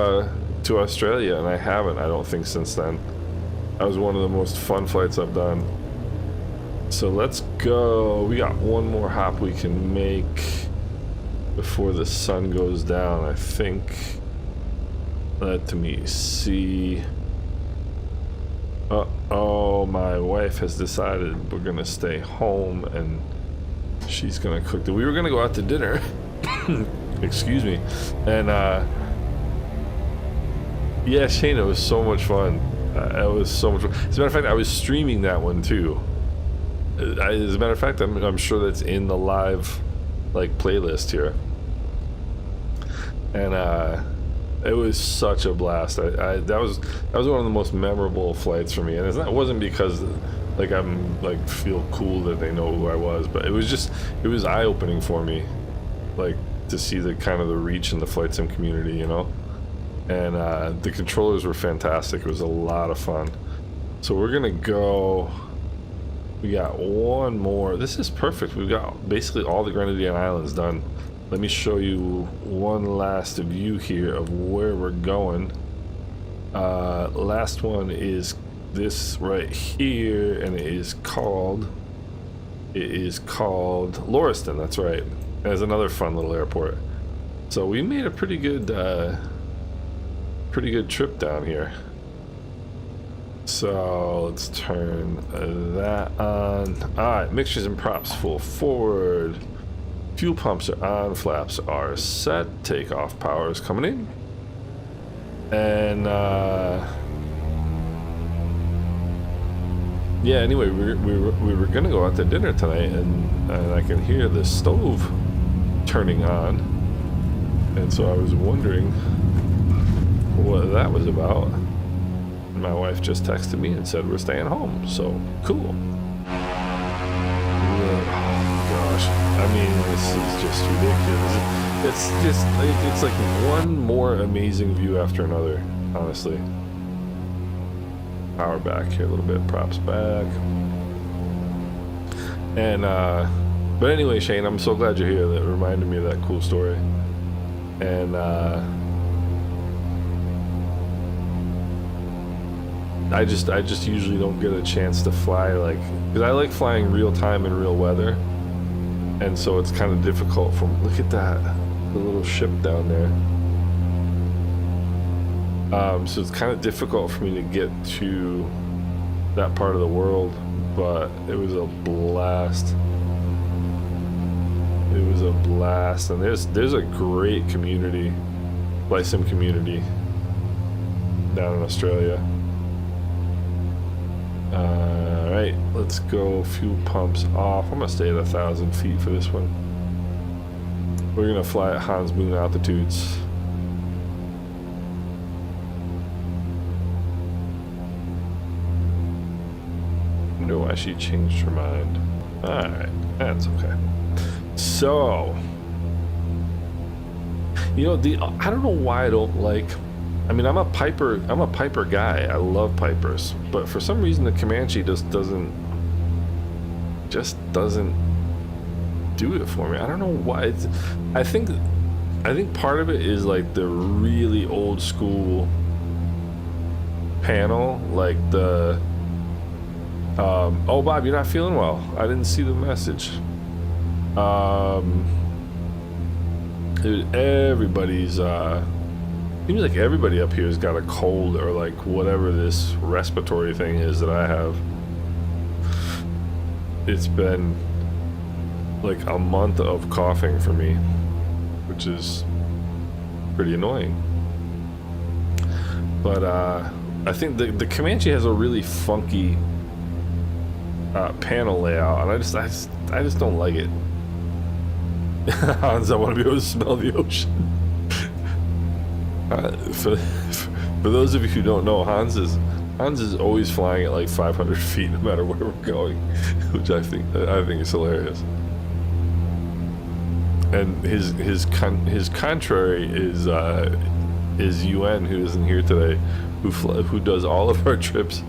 S1: Australia, and I haven't, I don't think, since then. That was one of the most fun flights I've done. So let's go. We got one more hop we can make before the sun goes down, I think. Let me see. Uh-oh, my wife has decided we're gonna stay home, and she's gonna cook. We were gonna go out to dinner. Excuse me. And yeah, Shane, it was so much fun. It was so much fun. As a matter of fact, I was streaming that one too. As a matter of fact, I'm sure that's in the live like playlist here. And it was such a blast. That was one of the most memorable flights for me, and it wasn't because like I'm like feel cool that they know who I was, but it was eye-opening for me, like to see the kind of the reach in the flight sim community, you know. And the controllers were fantastic. It was a lot of fun. So we're gonna go. We got one more. This is perfect. We've got basically all the Grenadine Islands done. Let me show you one last view here of where we're going. Last one is this right here, and it is called Lauriston. That's right. There's another fun little airport. So we made a pretty good trip down here. So let's turn that on. All right, mixtures and props full forward. Fuel pumps are on, flaps are set, takeoff power is coming in. And yeah, anyway, we were gonna go out to dinner tonight, and I can hear the stove turning on, and so I was wondering what that was about. And my wife just texted me and said we're staying home, so cool. I mean, this is just ridiculous. It's like one more amazing view after another, honestly. Power back here a little bit, props back. And but anyway, Shane, I'm so glad you're here. That reminded me of that cool story. And I just usually don't get a chance to fly, like, because I like flying real time in real weather. And so it's kind of difficult look at that, the little ship down there. So it's kind of difficult for me to get to that part of the world, but it was a blast. It was a blast, and there's a great community flight sim community down in Australia. Alright, let's go. Fuel pumps off. I'm gonna stay at 1,000 feet for this one. We're gonna fly at Hans Moon altitudes. I wonder why she changed her mind. Alright, that's okay. So, you know, I don't know why I don't like, I mean, I'm a Piper guy. I love Pipers, but for some reason the Comanche just doesn't do it for me. I don't know why. I think part of it is like the really old school panel, like the oh, Bob, you're not feeling well. I didn't see the message. Dude, everybody's seems like everybody up here has got a cold or like whatever this respiratory thing is that I have. It's been like a month of coughing for me, which is pretty annoying. But I think the Comanche has a really funky panel layout, and I just don't like it. Hans, I want to be able to smell the ocean. For those of you who don't know, Hans is always flying at like 500 feet no matter where we're going, which I think is hilarious. And his contrary is UN, who isn't here today, who does all of our trips,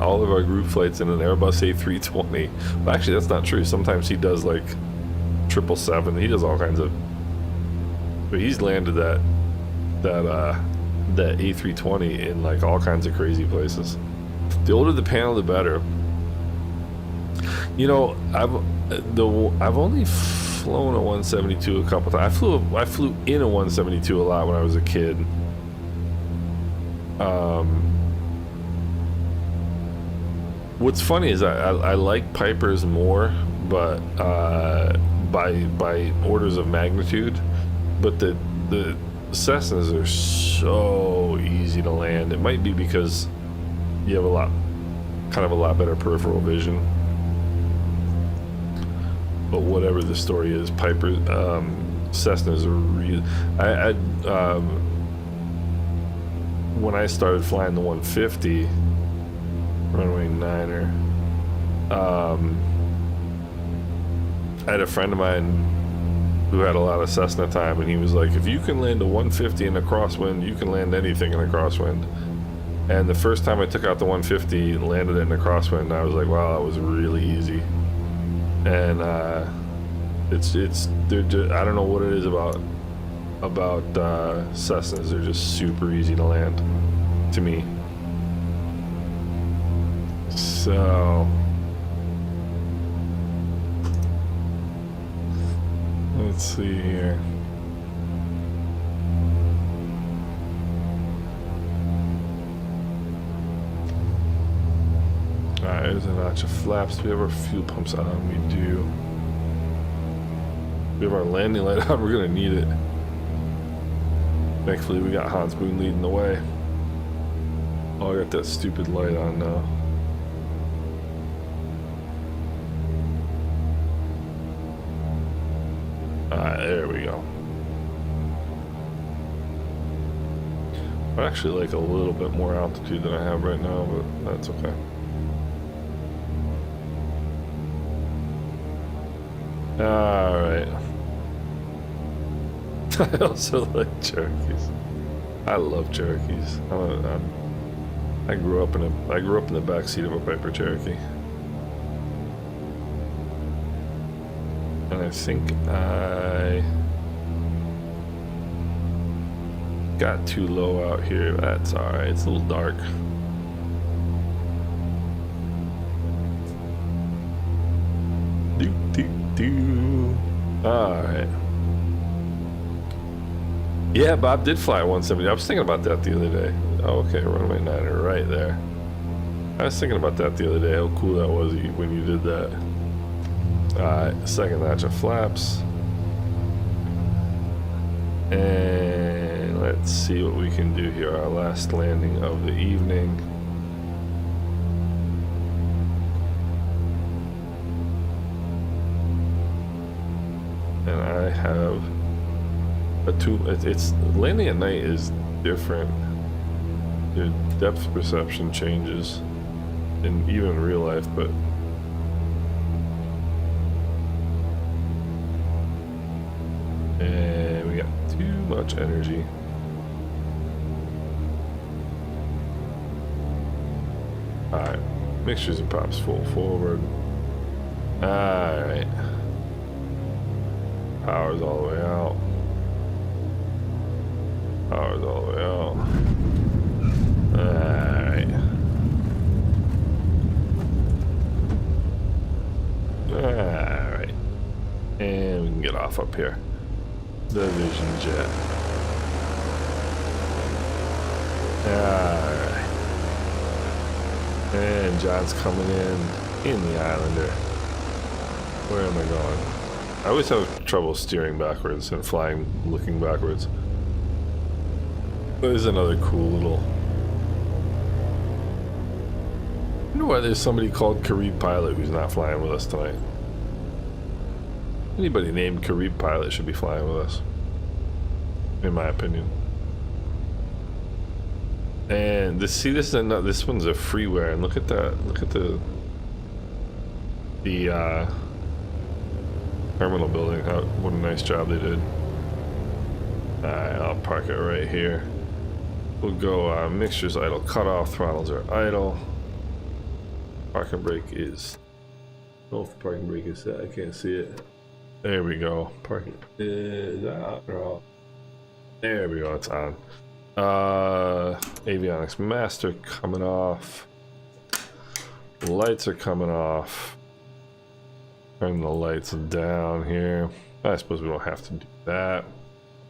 S1: all of our group flights in an Airbus A320. Well, actually, that's not true. Sometimes he does like 777. He does all kinds of. But he's landed that A320 in like all kinds of crazy places. The older the panel, the better. You know, I've only flown a 172 a couple times. I flew in a 172 a lot when I was a kid. What's funny is I like Pipers more, but by orders of magnitude. But the Cessnas are so easy to land. It might be because you have a lot better peripheral vision. But whatever the story is, Cessnas are real. When I started flying the 150 runway 9er, I had a friend of mine who had a lot of Cessna time, and he was like, if you can land a 150 in a crosswind, you can land anything in a crosswind. And the first time I took out the 150 and landed it in a crosswind, I was like, wow, that was really easy. And they're just, I don't know what it is about Cessnas. They're just super easy to land to me. So let's see here. Alright, there's a notch of flaps. Do we have our fuel pumps on? We do. We have our landing light on. We're gonna need it. Thankfully, we got Hans Moon leading the way. Oh, I got that stupid light on now. Alright, there we go. I actually like a little bit more altitude than I have right now, but that's okay. Alright. I also like Cherokees. I love Cherokees. I grew up in the back seat of a Piper Cherokee. And I think I got too low out here. That's alright, it's a little dark. Alright. Yeah, Bob did fly 170. I was thinking about that the other day. Oh, okay, runway 9er right there. I was thinking about that the other day, how cool that was when you did that. Alright, second notch of flaps. And Let's see what we can do here. Our last landing of the evening. And I have it's landing at night is different. Your depth perception changes, and even in real life, but and we got too much energy. Alright, mixtures and pops full forward. Alright. Power's all the way out. Power's all the way out. Alright. Alright. And we can get off up here. The Vision Jet. Alright. And John's coming in the Islander. Where am I going? I always have trouble steering backwards and flying looking backwards. There's another cool little... I wonder why there's somebody called Carib Pilot who's not flying with us tonight. Anybody named Carib Pilot should be flying with us, in my opinion. And this is another, this one's a Freeware, and look at that, look at the terminal building. What a nice job they did. Alright, I'll park it right here. We'll go mixtures idle, cutoff, throttles are idle. Parking brake is, I don't know if the parking brake is set, I can't see it. There we go. Parking is out or off? There we go, it's on. Avionics master coming off. Lights are coming off. Turn the lights down here. I suppose we don't have to do that.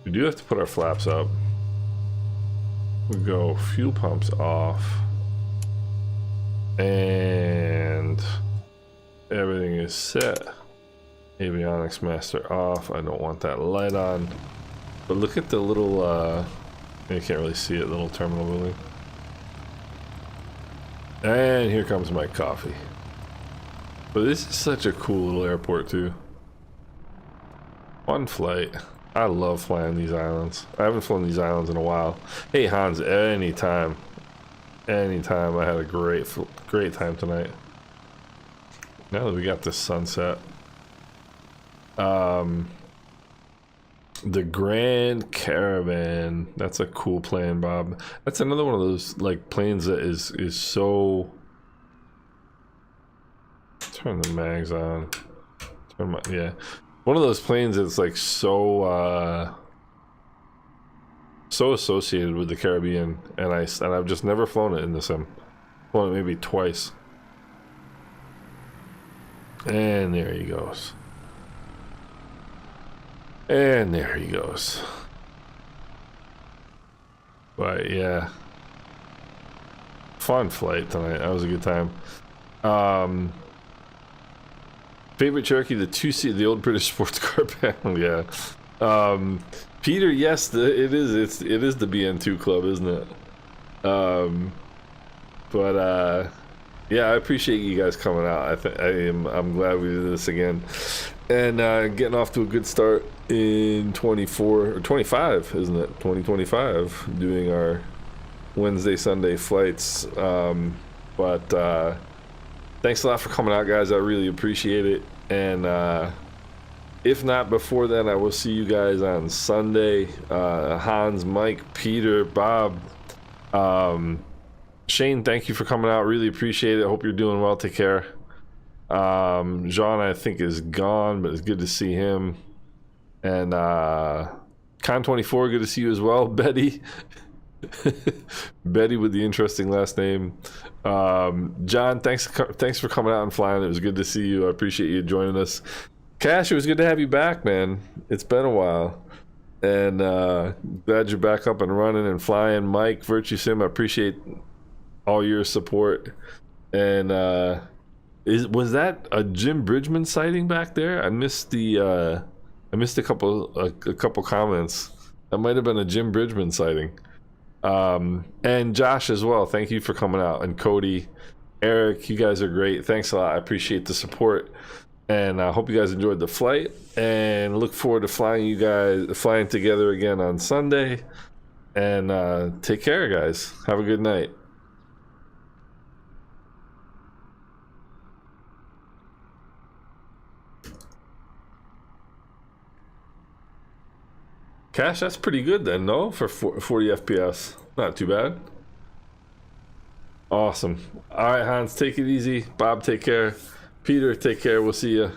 S1: We do have to put our flaps up. We go fuel pumps off. And everything is set. Avionics master off. I don't want that light on. But look at the little, you can't really see it, little terminal building. And here comes my coffee. But this is such a cool little airport too. Fun flight. I love flying these islands. I haven't flown these islands in a while. Hey Hans, anytime. Anytime. I had a great time tonight. Now that we got this sunset. The Grand Caravan. That's a cool plane, Bob. That's another one of those like planes that is so. Turn the mags on. Turn my, yeah. One of those planes that's like so so associated with the Caribbean, and I've just never flown it in the sim. Flown it maybe twice. And there he goes. And there he goes. But yeah, fun flight tonight. That was a good time. Favorite Cherokee, the 2C, the old British sports car panel. Yeah. Peter, yes, it is the BN2 club, isn't it? Yeah, I appreciate you guys coming out. I'm glad we did this again, and getting off to a good start in 24 or 25, isn't it? 2025, doing our Wednesday, Sunday flights. Thanks a lot for coming out, guys. I really appreciate it. And if not before then, I will see you guys on Sunday. Hans, Mike, Peter, Bob, Shane, thank you for coming out. Really appreciate it. Hope you're doing well. Take care. Jean, I think, is gone, but it's good to see him. And Con24, good to see you as well. Betty. Betty with the interesting last name. John, thanks for coming out and flying. It was good to see you. I appreciate you joining us. Cash, it was good to have you back, man. It's been a while, and glad you're back up and running and flying. Mike, Virtue Sim, I appreciate all your support. And was that a Jim Bridgman sighting back there? I missed a couple comments. That might have been a Jim Bridgman sighting. And Josh as well. Thank you for coming out. And Cody, Eric, you guys are great. Thanks a lot. I appreciate the support. And I hope you guys enjoyed the flight. And look forward to flying together again on Sunday. And take care, guys. Have a good night. Cash, that's pretty good then, no? For 40 FPS. Not too bad. Awesome. All right, Hans, take it easy. Bob, take care. Peter, take care. We'll see you.